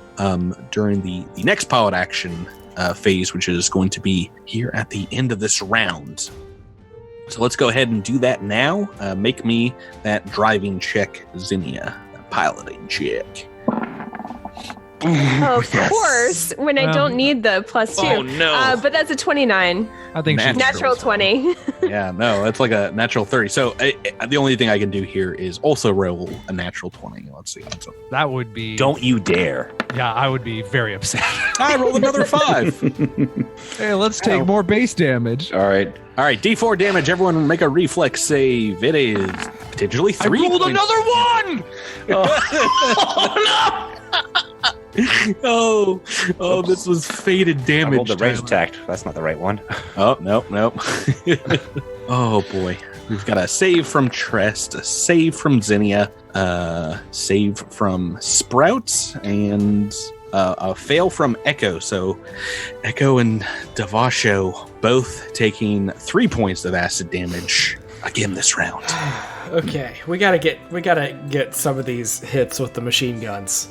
S3: during the next pilot action phase, which is going to be here at the end of this round. So let's go ahead and do that now. Make me that driving check, Zinnia. Piloting check.
S1: Of course, when I don't need the +2.
S3: Oh, no.
S1: But that's a 29.
S7: I think she's
S1: Natural 20.
S3: Yeah, no, it's like a natural 30. So the only thing I can do here is also roll a natural 20. Let's see. So,
S7: that would be.
S6: Don't you dare.
S7: Yeah, I would be very upset.
S3: I rolled another 5.
S7: Hey, let's take more base damage.
S5: All right,
S3: D4 damage. Everyone make a reflex save. It is potentially 3.
S7: I rolled another 1!
S3: Oh, no! Oh, this was fated damage.
S6: I rolled the range attack. That's not the right one.
S3: Oh, nope. Oh, boy. We've got a save from Trest, a save from Zinnia, save from Sprout, and a fail from Echo. So Echo and Devasho both taking 3 points of acid damage again this round.
S4: Okay, we gotta get some of these hits with the machine guns.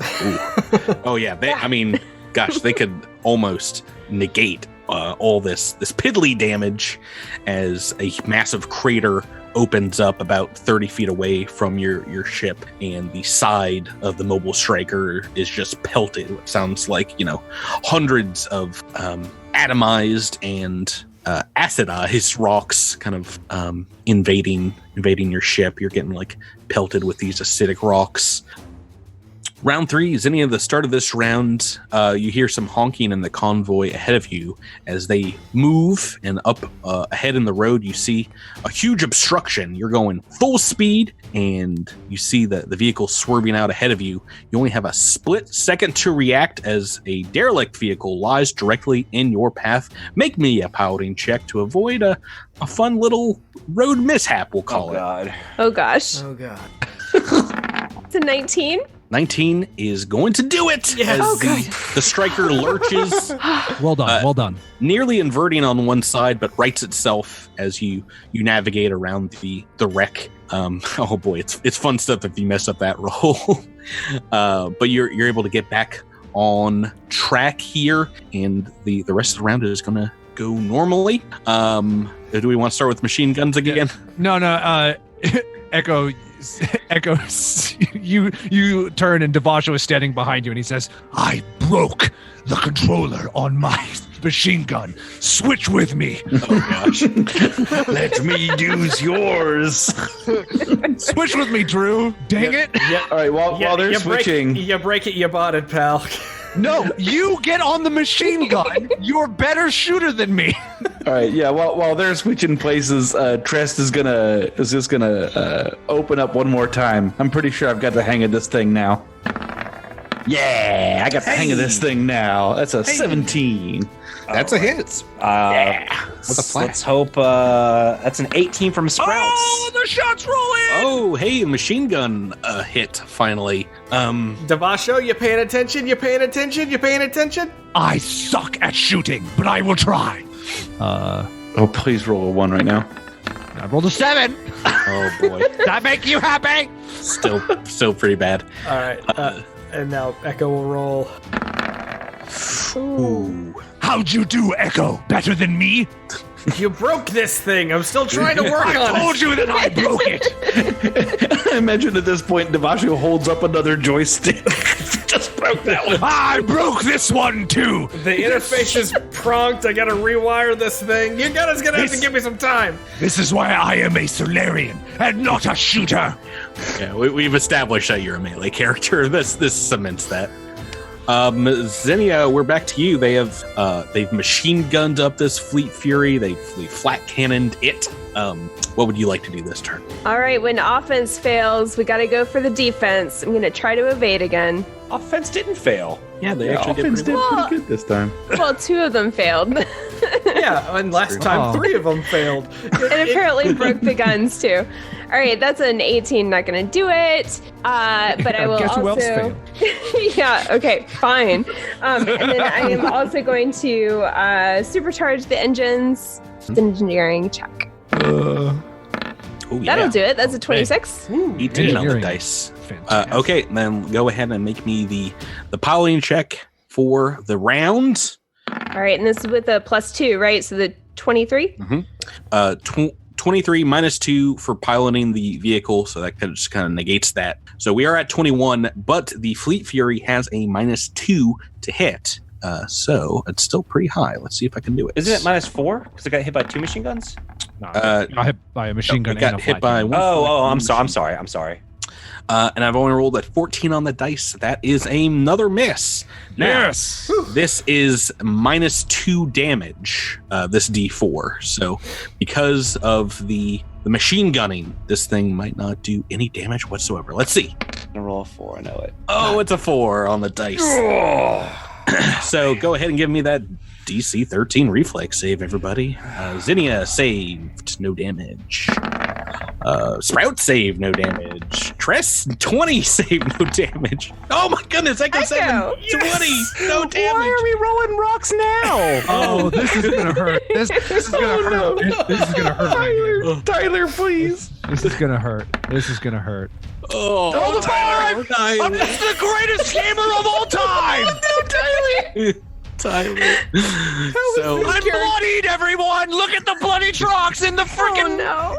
S3: Oh yeah, they could almost negate all this piddly damage as a massive crater opens up about 30 feet away from your ship, and the side of the mobile striker is just pelted. It sounds like hundreds of atomized and acidized rocks kind of invading your ship. You're getting like pelted with these acidic rocks. Round 3, Zinnia, at the start of this round, you hear some honking in the convoy ahead of you as they move, and up ahead in the road you see a huge obstruction. You're going full speed, and you see the vehicle swerving out ahead of you. You only have a split second to react as a derelict vehicle lies directly in your path. Make me a piloting check to avoid a fun little road mishap, we'll call it.
S1: Oh, gosh.
S4: Oh, God.
S1: It's a 19.
S3: 19 is going to do it.
S4: Yes.
S3: As the striker lurches.
S7: Well done.
S3: Nearly inverting on one side, but rights itself as you navigate around the wreck. Oh boy, it's fun stuff if you mess up that roll. But you're able to get back on track here, and the rest of the round is going to go normally. Do we want to start with machine guns again?
S7: No. Echo, you turn, and Devasho is standing behind you, and he says,
S8: I broke the controller on my machine gun. Switch with me.
S3: Oh gosh.
S5: let me use yours.
S7: switch with me, Drew. Dang it.
S4: Yeah.
S5: All right, while they're switching.
S4: You break it, you bought it, pal.
S7: No, you get on the machine gun. You're a better shooter than me.
S5: All right, yeah. While they're switching places, Trest is just gonna open up one more time. I'm pretty sure I've got the hang of this thing now. Yeah, I got the hang of this thing now. That's a 17.
S9: That's a hit.
S6: With a flat. Let's hope that's an 18 from Sprouts.
S8: Oh, the shots rolling!
S3: Oh, hey, machine gun hit finally.
S4: Devasho, you paying attention? You paying attention? You paying attention?
S8: I suck at shooting, but I will try.
S5: Oh, please roll a 1 right now.
S8: I rolled a 7.
S3: Oh boy,
S8: Does that make you happy?
S3: still pretty bad.
S4: All right. And now Echo will roll.
S3: Ooh.
S8: How'd you do, Echo? Better than me?
S4: You broke this thing. I'm still trying to work on
S8: I told
S4: it.
S8: you that I broke it.
S5: I imagine at this point, Devasho holds up another joystick. Just broke that one.
S8: I broke this one too.
S4: The interface is pronked. I gotta rewire this thing. You guys gonna have to give me some time.
S8: This is why I am a Solarian and not a shooter.
S3: Yeah, we've established that you're a melee character. This cements that. Xenia, we're back to you. They've machine gunned up this Fleet Fury. They've flat cannoned it. What would you like to do this turn?
S1: All right, when offense fails, we got to go for the defense. I'm going to try to evade again.
S6: Offense didn't fail.
S3: Yeah, they
S5: Yeah,
S3: actually
S5: offense
S3: did pretty
S5: did
S3: well.
S5: pretty good this time.
S1: Well, 2 of them failed.
S4: Yeah, and last time 3 of them failed.
S1: And apparently broke the guns too. All right, that's an 18. Not going to do it. But I will
S7: Guess who else
S1: also. Yeah. Okay. Fine. And then I am also going to supercharge the engines. It's an engineering check.
S3: Oh, yeah.
S1: That'll do it. That's a 26.
S3: 18 on the
S7: Engineering.
S3: dice.
S7: Fantastic.
S3: Okay, then go ahead and make me the piloting check for the round.
S1: All right, and this is with a +2, right? So the 23.
S3: 23 minus 2 for piloting the vehicle, so that just kind of negates that. So we are at 21, but the Fleet Fury has a -2 to hit. So it's still pretty high. Let's see if I can do it.
S6: Isn't it -4? Because it got hit by 2 machine guns?
S7: No, I got hit by a machine gun.
S3: got
S7: and a
S3: hit
S7: flat
S3: by
S7: gun.
S3: one.
S6: I'm sorry.
S3: And I've only rolled at 14 on the dice. That is another miss. Now,
S8: Yes.
S3: this is -2 damage, this D4. So because of the machine gunning, this thing might not do any damage whatsoever. Let's see.
S6: I'm gonna roll a 4. I know it.
S3: Oh, it's a 4 on the dice. So go ahead and give me that DC 13 reflex save, everybody. Xenia saved, no damage. Sprout saved, no damage. Tress 20 saved, no damage. Oh my goodness, Echo 7 20, no damage.
S6: Why are we rolling rocks now?
S7: Oh, this is gonna hurt. This is gonna hurt. This is gonna hurt.
S5: Tyler, please.
S7: This is gonna hurt. This is gonna hurt.
S3: Oh,
S8: I'm just the greatest gamer of all time.
S3: Tyler. So
S8: I'm bloodied, everyone. Look at the bloody trucks in the freaking.
S1: no.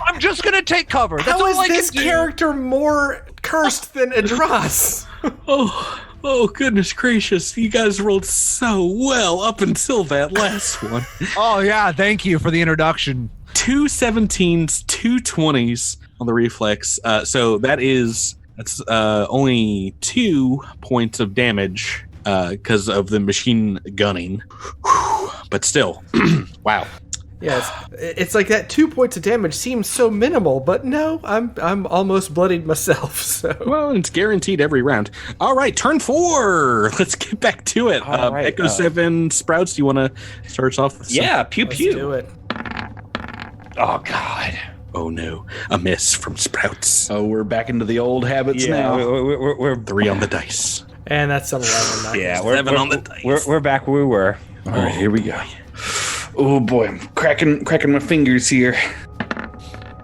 S8: I'm just gonna take cover. That's
S4: How
S8: all
S4: is
S8: I
S4: this
S8: can do.
S4: character more cursed than Adras?
S3: Oh, goodness gracious. You guys rolled so well up until that last one.
S7: Oh yeah, thank you for the introduction.
S3: 2 17s, 2 20s on the reflex. So that's only 2 points of damage because of the machine gunning. But still, wow.
S4: Yes, it's like that 2 points of damage seems so minimal, but no, I'm almost bloodied myself. So
S3: Well, it's guaranteed every round. All right, turn 4. Let's get back to it.
S6: All right,
S3: Echo 7, Sprouts, do you want to start us off with some-
S6: Yeah, pew
S4: let's
S6: pew.
S4: do it.
S6: Oh God.
S3: Oh no, a miss from Sprouts.
S5: Oh, we're back into the old habits now.
S6: We're
S3: 3 on the dice.
S4: And that's an 11.
S6: yeah,
S3: Seven on the dice.
S6: we're back where we were.
S5: All right, here we go. Oh boy, I'm cracking my fingers here.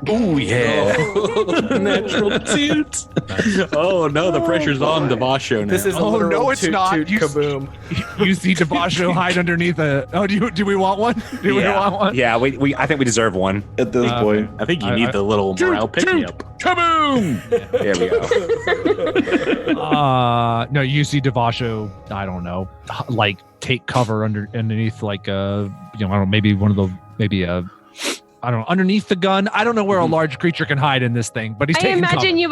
S5: Oh yeah.
S3: Natural toot. Oh no, the pressure's on Devasho now.
S4: This is a
S7: Oh,
S4: literal
S7: no, it's
S4: toot,
S7: not.
S4: toot,
S7: You-
S4: kaboom.
S7: You see Devasho hide underneath a. Oh, do we want one? Do we want one?
S6: Yeah, we I think we deserve one.
S5: At this point,
S3: I think you
S7: I-
S3: need the little morale pick-me-up.
S7: Kaboom!
S6: There we go.
S7: No, you see Devasho. I don't know, like take cover underneath, like I don't know, maybe one of the I don't know, underneath the gun. I don't know where a large creature can hide in this thing, but he's
S1: I
S7: taking
S1: imagine
S7: cover.
S1: you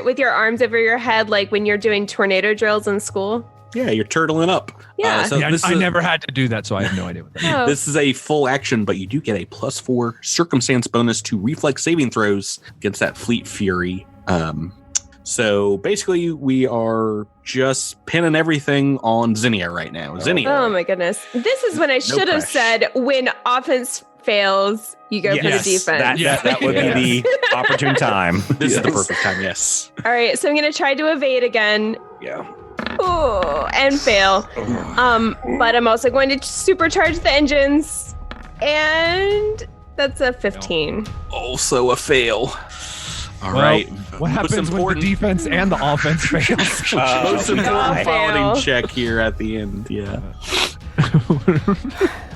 S1: with your arms over your head, like when you're doing tornado drills in school.
S3: Yeah, you're turtling up.
S1: Yeah.
S3: So
S7: Yeah,
S3: this
S7: I
S3: is
S7: never had to do that, so I have no idea what that is.
S1: Oh.
S3: This is a full action, but you do get a +4 circumstance bonus to reflex saving throws against that Fleet Fury. So basically, we are just pinning everything on Zinnia right now. Zinnia.
S1: Oh my goodness. This is when I should have
S6: crash.
S1: said when offense fails, you go for the
S6: Yes,
S1: defense.
S6: that would be the opportune time.
S3: This is the perfect time, yes.
S1: All right, so I'm going to try to evade again.
S6: Yeah.
S1: Oh, and fail. But I'm also going to supercharge the engines. And that's a 15.
S3: Also a fail. All
S7: Well,
S3: right.
S7: What happens when the defense and the offense fails?
S3: Most important
S1: God.
S3: piloting check here at the end. Yeah.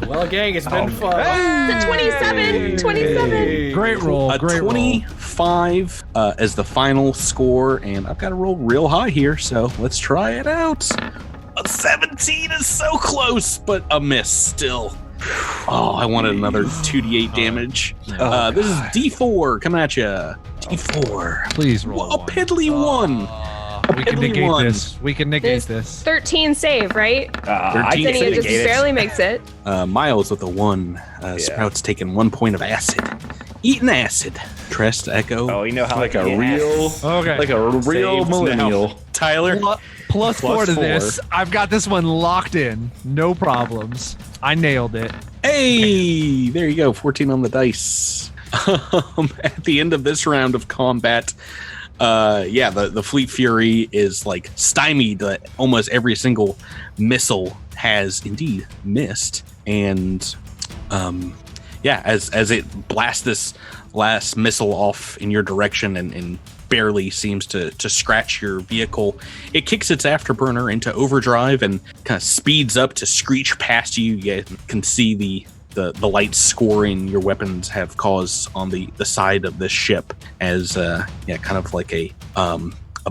S4: Well, gang, it's been fun.
S1: It's a 27. 27.
S7: Great roll.
S3: A
S7: Great roll.
S3: 25 as the final score, and I've got to roll real high here, so let's try it out. A 17 is so close, but a miss still. Oh, I wanted another 2d8 damage. This is D4 coming at you. D4.
S7: Please roll
S3: A
S7: one.
S3: piddly one.
S7: We can
S3: piddly
S7: negate
S3: one.
S7: this. We can negate this.
S1: 13 save, right?
S6: I
S3: Thirteen.
S6: can
S1: Then he just
S6: negate it.
S1: barely makes it.
S3: Miles with a 1. Sprout's taking 1 point of acid. Eating acid. Trest, Echo.
S6: Oh, you know how
S5: Like
S6: I
S5: a
S6: can get
S5: real,
S6: ass.
S7: Okay.
S5: like a real
S3: Saves
S5: millennial.
S3: now. Tyler.
S7: Plus 4 to
S3: 4.
S7: this. I've got this one locked in. No problems. I nailed it.
S3: Hey, there you go. 14 on the dice. At the end of this round of combat, the Fleet Fury is like stymied. Almost every single missile has indeed missed, and as it blasts this last missile off in your direction and barely seems to scratch your vehicle, it kicks its afterburner into overdrive and kind of speeds up to screech past you. You can see the light scoring your weapons have caused on the side of this ship as kind of like a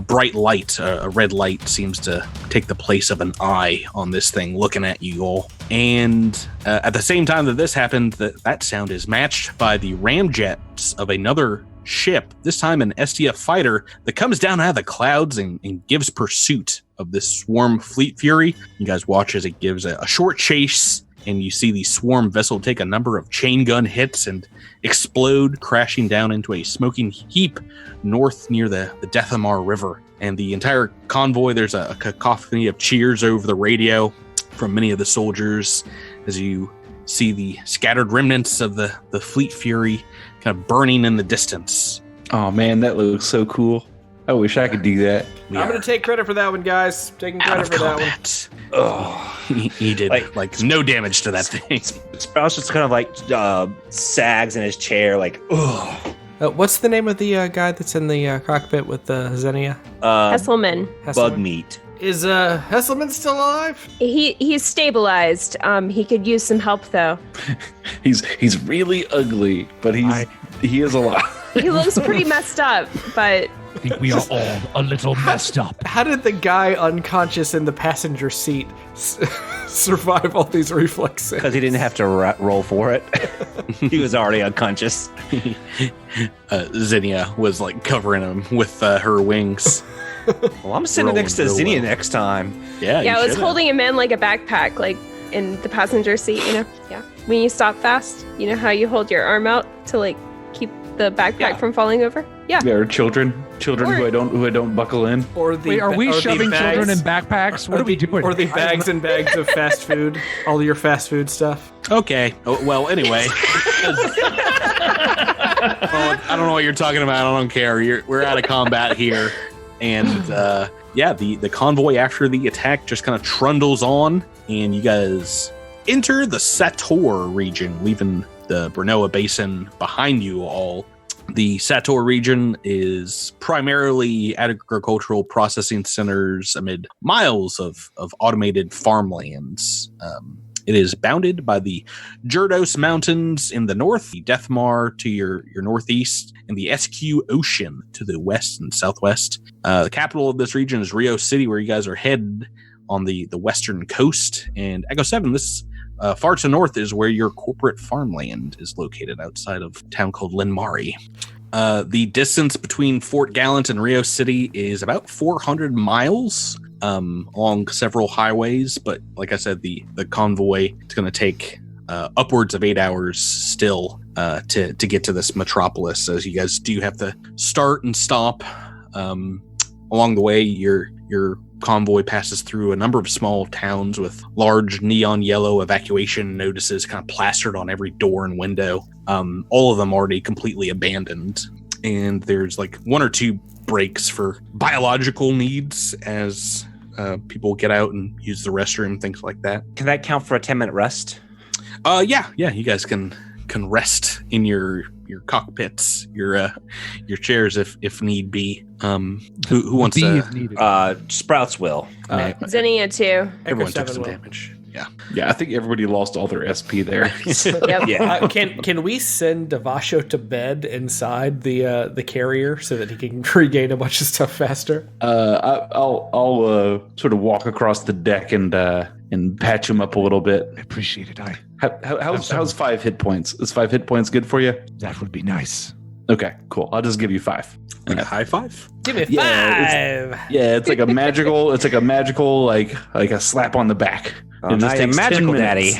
S3: bright light, a red light seems to take the place of an eye on this thing looking at you all. And at the same time that this happened, that sound is matched by the ramjets of another ship, this time an SDF fighter that comes down out of the clouds and gives pursuit of this swarm Fleet Fury. You guys watch as it gives a short chase, and you see the swarm vessel take a number of chain gun hits and explode, crashing down into a smoking heap north near the Dethamar River. And the entire convoy, there's a cacophony of cheers over the radio from many of the soldiers as you see the scattered remnants of the Fleet Fury kind of burning in the distance.
S5: Oh man, that looks so cool. I wish I could do that.
S4: I'm going to take credit for that one, guys. Taking credit for that one.
S3: Oh, he did like no damage to that thing.
S6: Sprout's just kind of like sags in his chair, like, ugh.
S4: What's the name of the guy that's in the cockpit with Xenia?
S1: Hesselman.
S6: Bug meat.
S4: Is Hesselman still alive?
S1: He's stabilized. He could use some help though.
S5: He's really ugly, but he is alive.
S1: He looks pretty messed up, but
S8: I think we are all a little messed up.
S4: How did the guy unconscious in the passenger seat survive all these reflexes?
S6: Because he didn't have to roll for it. He was already unconscious.
S3: Zinnia was like covering him with her wings.
S6: Well, I'm sitting
S3: Rolling
S6: next to
S3: real
S6: Zinnia
S3: well.
S6: next time.
S3: Yeah,
S1: yeah, I
S3: you
S1: was
S3: should've.
S1: holding him in like a backpack, like in the passenger seat, you know? Yeah. When you stop fast, you know how you hold your arm out to like keep the backpack from falling over? Yeah.
S5: There are children who I don't buckle in.
S4: Or the
S7: Wait, are we
S4: or the
S7: shoving
S4: bags-
S7: children in backpacks? What are we doing?
S4: Or the bags and bags of fast food, all your fast food stuff.
S3: Okay. Oh, well, anyway. I don't know what you're talking about. I don't care. We're out of combat here. And the convoy after the attack just kind of trundles on, and you guys enter the Sator region, leaving the Brenoa Basin behind you all. The Sator region is primarily agricultural processing centers amid miles of automated farmlands. It is bounded by the Jurdos Mountains in the north, the Deathmar to your northeast, and the SQ Ocean to the west and southwest. The capital of this region is Rio City, where you guys are headed on the western coast. And Echo 7, this far to the north is where your corporate farmland is located outside of a town called Linmari. The distance between Fort Gallant and Rio City is about 400 miles along several highways. But like I said, the convoy is going to take upwards of 8 hours still to get to this metropolis. As you guys do have to start and stop along the way. Your convoy passes through a number of small towns with large neon yellow evacuation notices kind of plastered on every door and window. All of them already completely abandoned. And there's like one or two breaks for biological needs as people get out and use the restroom, things like that.
S6: Can that count for a 10-minute rest?
S3: Yeah, you guys can rest in your cockpits, your chairs if need be. Who wants
S7: Be
S3: to?
S7: if needed.
S6: Sprouts will.
S1: Zinnia too.
S3: Everyone took
S4: 7
S3: some
S4: will.
S3: damage. Yeah.
S5: Yeah, I think everybody lost all their SP there.
S1: Yep.
S6: Yeah.
S4: Can we send Devasho to bed inside the carrier so that he can regain a bunch of stuff faster?
S5: I'll sort of walk across the deck and patch him up a little bit.
S8: I appreciate it.
S5: How's 5 hit points? Is 5 hit points good for you?
S8: That would be nice.
S5: Okay, cool. I'll just give you 5.
S3: Like a high five.
S4: Give me 5.
S5: Yeah, it's like a magical. It's like a magical, like a slap on the back.
S6: Oh, now you're magical daddy.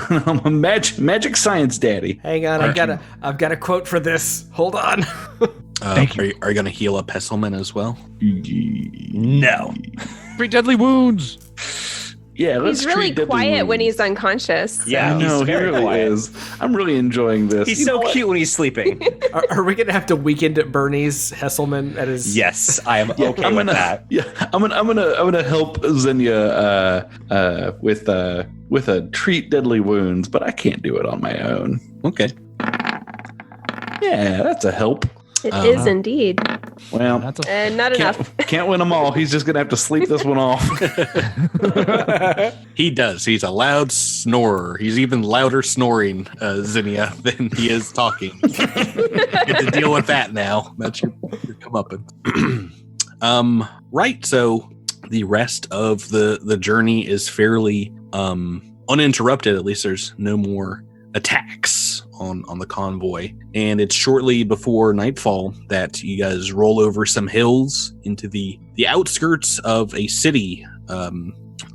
S5: I'm a magic science daddy.
S4: Hang on, I've got a quote for this. Hold on.
S8: Thank you.
S3: Are you going to heal a Pesselman as well?
S6: No.
S7: 3 deadly wounds.
S5: Yeah, let's
S1: He's really
S5: treat deadly
S1: quiet when
S5: wounds.
S1: he's unconscious.
S6: Yeah,
S5: I know,
S6: he's
S5: he
S6: very
S5: really
S6: quiet.
S5: is. I'm really enjoying this.
S6: He's
S5: You know
S6: so
S5: what?
S6: cute when he's sleeping.
S4: Are we gonna have to weekend at Bernie's Hesselman at his?
S6: Yes, I am okay
S5: I'm
S6: with
S5: gonna,
S6: that.
S5: Yeah, I'm gonna help Xenia with a treat deadly wounds, but I can't do it on my own.
S3: Okay.
S5: Yeah, that's a help.
S1: It is indeed.
S5: Well,
S7: That's a
S1: And not enough.
S5: can't win them all. He's just gonna have to sleep this one off.
S3: He does. He's a loud snorer. He's even louder snoring, Zinnia, than he is talking. Get to deal with that now. That's your comeuppance. Right. So the rest of the journey is fairly uninterrupted. At least there's no more attacks on the convoy, and it's shortly before nightfall that you guys roll over some hills into the outskirts of a city,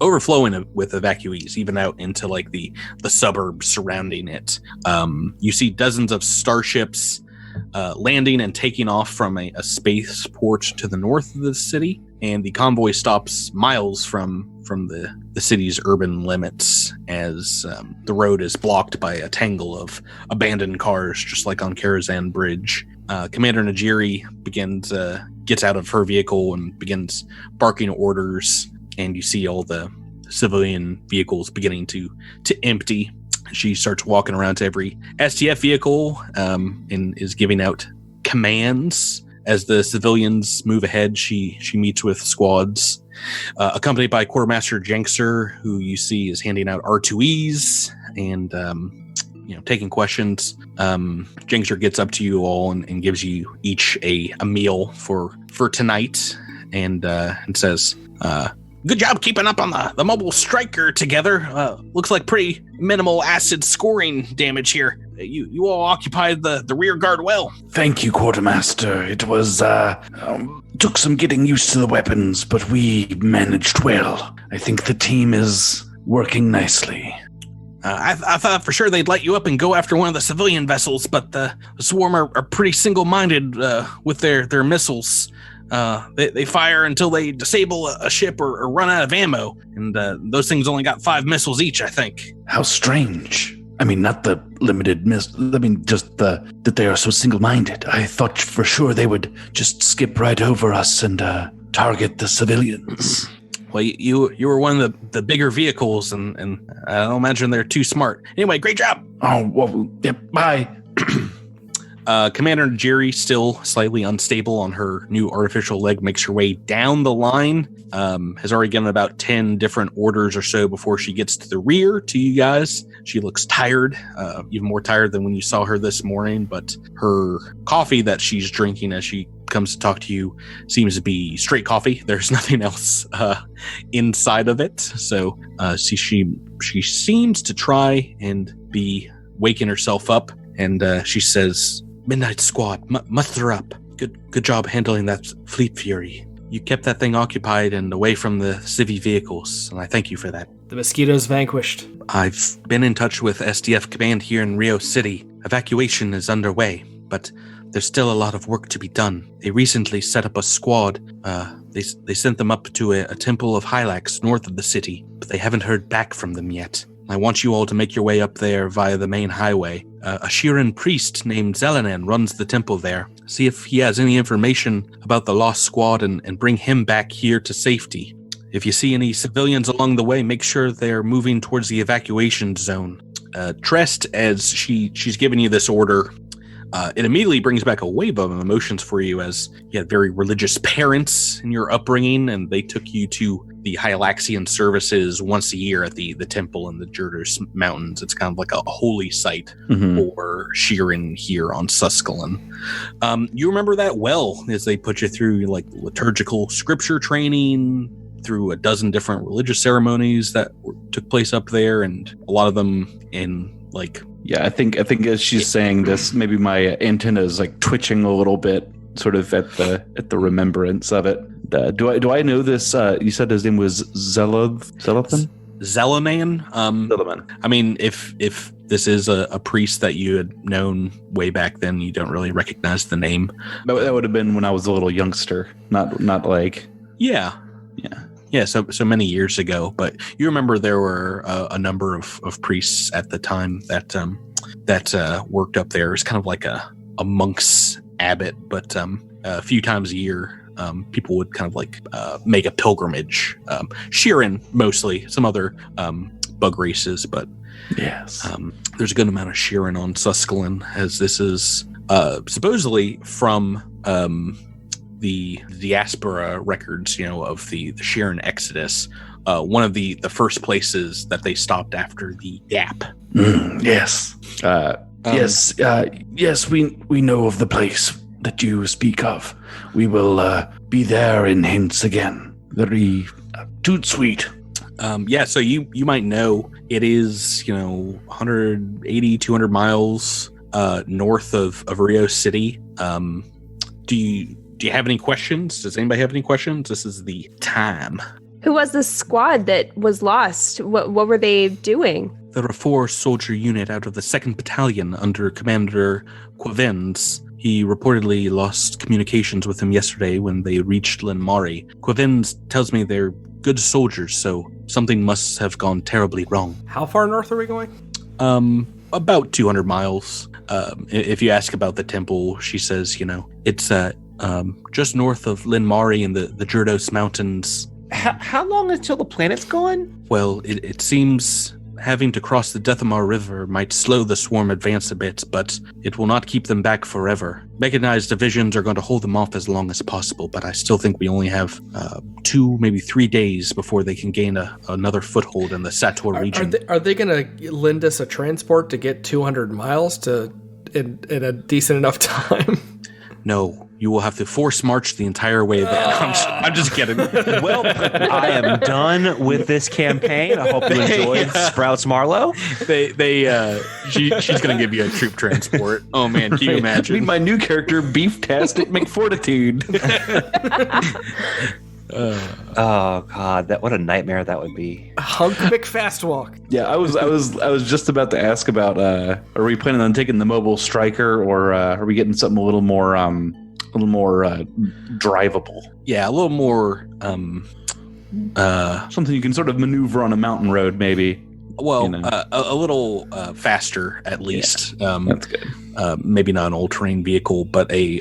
S3: overflowing with evacuees, even out into like the suburbs surrounding it. You see dozens of starships landing and taking off from a spaceport to the north of the city, and the convoy stops miles from the city's urban limits as the road is blocked by a tangle of abandoned cars, just like on Karazhan Bridge. Commander Najiri gets out of her vehicle and begins barking orders, and you see all the civilian vehicles beginning to empty. She starts walking around to every STF vehicle and is giving out commands. As the civilians move ahead, she meets with squads, accompanied by Quartermaster Jenkser, who you see is handing out R2Es and taking questions. Jenkser gets up to you all and gives you each a meal for tonight, and says, "Good job keeping up on the mobile striker together. Looks like pretty minimal acid scoring damage here. You all occupied the rear guard well."
S8: Thank you, Quartermaster. It was, took some getting used to the weapons, but we managed well. I think the team is working nicely.
S3: I thought for sure they'd let you up and go after one of the civilian vessels, but the swarm are pretty single-minded with their missiles. They fire until they disable a ship or run out of ammo, and those things only got 5 missiles each, I think.
S8: How strange. I mean, not the limited just that they are so single-minded. I thought for sure they would just skip right over us and target the civilians.
S3: Well, you were one of the bigger vehicles, and I don't imagine they're too smart. Anyway, great job.
S8: Oh, well, yeah, bye.
S3: Commander Jerry, still slightly unstable on her new artificial leg, makes her way down the line. Has already given about 10 different orders or so before she gets to the rear to you guys. She looks tired, even more tired than when you saw her this morning, but her coffee that she's drinking as she comes to talk to you seems to be straight coffee. There's nothing else inside of it. So she seems to try and be waking herself up, and she says, Midnight Squad, muster up. Good job handling that Fleet Fury. You kept that thing occupied and away from the civvy vehicles, and I thank you for that.
S4: The mosquitoes vanquished.
S3: I've been in touch with SDF Command here in Rio City. Evacuation is underway, but there's still a lot of work to be done. They recently set up a squad. They sent them up to a temple of Hylax north of the city, but they haven't heard back from them yet. I want you all to make your way up there via the main highway. A Shiran priest named Zelanan runs the temple there. See if he has any information about the lost squad and bring him back here to safety. If you see any civilians along the way, make sure they're moving towards the evacuation zone. Trest, as she's giving you this order, it immediately brings back a wave of emotions for you, as you had very religious parents in your upbringing, and they took you to the Hylaxian services once a year at the temple in the Jurdos Mountains. It's kind of like a holy site for Shiran here on Suskelin. You remember that well, as they put you through like liturgical scripture training, through a dozen different religious ceremonies that took place up there, and a lot of them in like...
S5: Yeah, I think as she's saying this, maybe my antenna is like twitching a little bit, sort of at the remembrance of it. Do I know this? You said his name was Zelathan?
S3: Zelaman.
S5: Zelaman.
S3: I mean, if this is a priest that you had known way back then, you don't really recognize the name.
S5: That would have been when I was a little youngster, not like...
S3: Yeah. So many years ago, but you remember there were a number of priests at the time that worked up there. It was kind of like a monk's abbot, but a few times a year, people would kind of like make a pilgrimage. Shiran mostly, some other bug races, but
S5: yes,
S3: there's a good amount of Shiran on Suskelin, as this is supposedly from the diaspora records, of the Shiran Exodus, one of the first places that they stopped after the Gap.
S8: Yes. Yes, we know of the place that you speak of. We will be there in hints again. Very toot sweet.
S3: So you might know it is, 180, 200 miles north of Rio City. Do you have any questions? Does anybody have any questions? This is the time.
S1: Who was the squad that was lost? What were they doing?
S3: There are 4 soldier unit out of the 2nd Battalion under Commander Quavens. He reportedly lost communications with him yesterday when they reached Linmari. Quavens tells me they're good soldiers, so something must have gone terribly wrong.
S4: How far north are we going?
S3: About 200 miles. If you ask about the temple, she says, it's just north of Linmari in the Jurdos Mountains.
S6: How long until the planet's gone?
S3: Well, it seems having to cross the Dethamar River might slow the swarm advance a bit, but it will not keep them back forever. Mechanized divisions are going to hold them off as long as possible, but I still think we only have 2, maybe 3 days before they can gain another foothold in the Sator region.
S4: Are they going to lend us a transport to get 200 miles in a decent enough time?
S3: No, you will have to force march the entire way there. I'm just kidding.
S6: Well, I am done with this campaign. I hope you enjoyed Sprouts Marlowe.
S3: She's going to give you a troop transport. Oh man, can you imagine?
S5: Meet my new character, Beef-tastic McFortitude.
S6: Oh God, what a nightmare that would be.
S4: Hunk McFastwalk.
S5: Yeah, I was just about to ask about are we planning on taking the mobile striker, or are we getting something a little more drivable?
S3: Yeah, a little more
S5: something you can sort of maneuver on a mountain road, maybe.
S3: Well, a little faster at least.
S5: Yeah, that's good.
S3: Maybe not an all-terrain vehicle, but they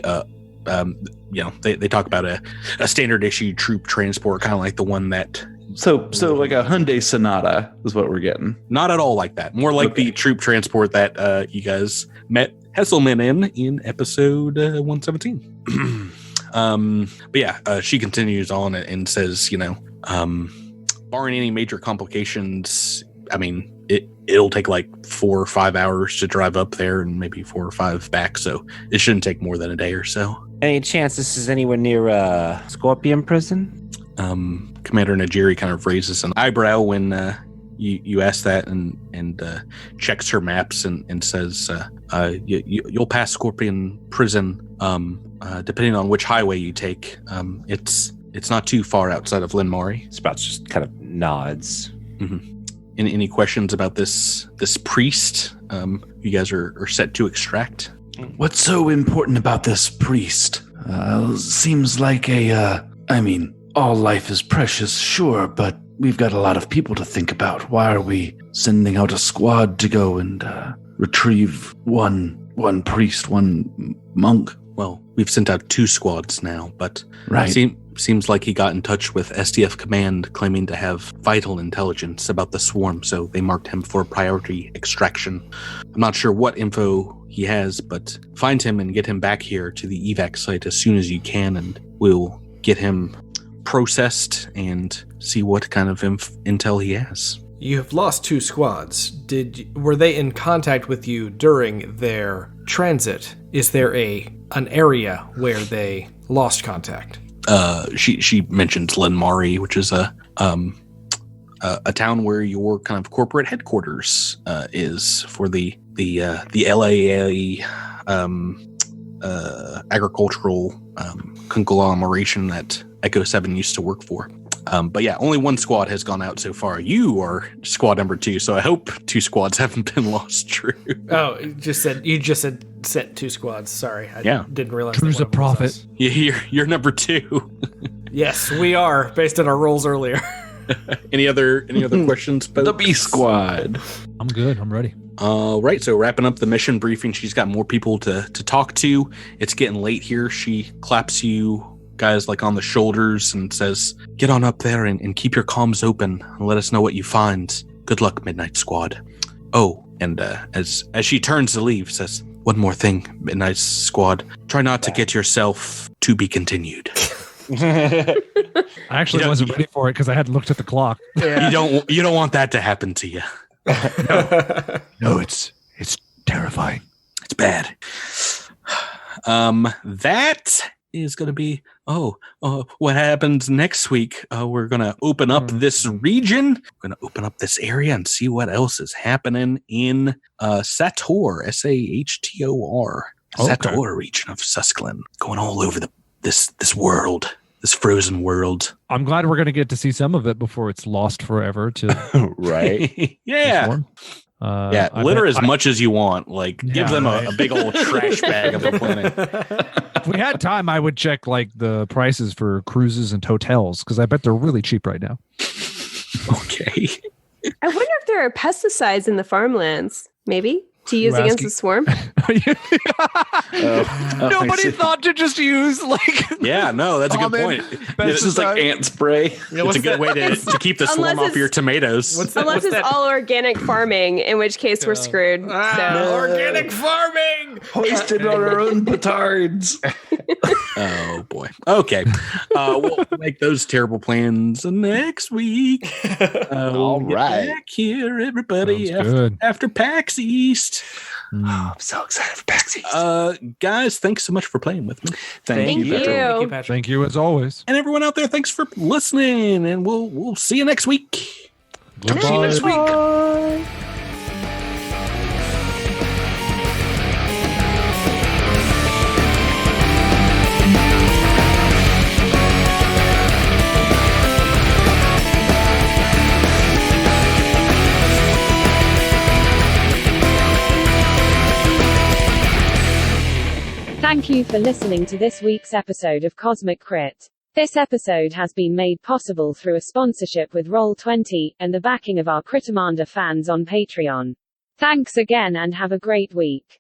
S3: talk about a standard issue troop transport, kind of like the one that.
S5: So like a Hyundai Sonata is what we're getting.
S3: Not at all like that. More like the troop transport that you guys met Hesselman in episode 117. But yeah, she continues on and says, barring any major complications, I mean, it'll take like 4 or 5 hours to drive up there and maybe 4 or 5 back. So it shouldn't take more than a day or so.
S6: Any chance this is anywhere near Scorpion Prison?
S3: Commander Najiri kind of raises an eyebrow when you ask that and checks her maps and says, you'll pass Scorpion Prison, depending on which highway you take. It's not too far outside of Linmari.
S6: Sprouts just kind of nods.
S3: Mm-hmm. Any questions about this priest? You guys are set to extract.
S8: What's so important about this priest? Seems like all life is precious, sure, but we've got a lot of people to think about. Why are we sending out a squad to go and retrieve one priest, one monk?
S3: Well, we've sent out 2 squads now, but
S8: right.
S3: Seems like he got in touch with SDF Command claiming to have vital intelligence about the swarm, so they marked him for priority extraction. I'm not sure what info he has, but find him and get him back here to the evac site as soon as you can, and we'll get him processed and see what kind of intel he has.
S4: You have lost 2 squads. Were they in contact with you during their transit? Is there an area where they lost contact?
S3: She mentions Linmari, which is a town where your kind of corporate headquarters is for the LAA agricultural conglomeration that Echo 7 used to work for. But yeah, only 1 squad has gone out so far. You are squad number 2, so I hope 2 squads haven't been lost. True.
S4: Oh, you just said sent 2 squads. Sorry, I didn't realize.
S7: True's a prophet.
S3: You're number 2.
S4: Yes, we are based on our roles earlier.
S3: Any other questions? Folks?
S5: The B squad.
S7: I'm good. I'm ready.
S3: All right, so wrapping up the mission briefing, she's got more people to talk to. It's getting late here. She claps you guys like on the shoulders and says, get on up there and keep your comms open and let us know what you find. Good luck, Midnight Squad. Oh, and as she turns to leave, says, one more thing, Midnight Squad. Try not to get yourself to be continued.
S7: I actually wasn't ready for it because I hadn't looked at the clock.
S3: Yeah. You don't want that to happen to you.
S8: No, it's terrifying.
S3: It's bad. That is going to be what happens next week. We're going to open up this region. We're going to open up this area and see what else is happening in Sator, Sahtor, Sator region of Susclan, going all over this world, this frozen world.
S7: I'm glad we're going to get to see some of it before it's lost forever to
S3: right. Yeah. Litter as much as you want. Give them a big old trash bag of the planet.
S7: If we had time, I would check the prices for cruises and hotels because I bet they're really cheap right now.
S3: Okay.
S1: I wonder if there are pesticides in the farmlands. Maybe to use against the swarm.
S7: Nobody thought to just use
S3: Yeah, no, that's a good point.
S5: This is like ant spray.
S3: It's a good way to keep the swarm off your tomatoes.
S1: Unless it's all organic farming, in which case we're screwed.
S4: Organic farming!
S5: Hoisted on our own petards.
S3: Oh boy. Okay. We'll make those terrible plans next week.
S5: All right.
S3: Back here, everybody, after PAX East.
S8: Oh, I'm so excited for PAX East.
S3: Guys, thanks so much for playing with me.
S1: Thank you.
S4: Thank you, Patrick.
S7: Thank you as always.
S3: And everyone out there, thanks for listening. And we'll see you next week.
S7: Goodbye.
S3: See you next week.
S1: Bye.
S9: Thank you for listening to this week's episode of Cosmic Crit. This episode has been made possible through a sponsorship with Roll20 and the backing of our Critamander fans on Patreon. Thanks again and have a great week.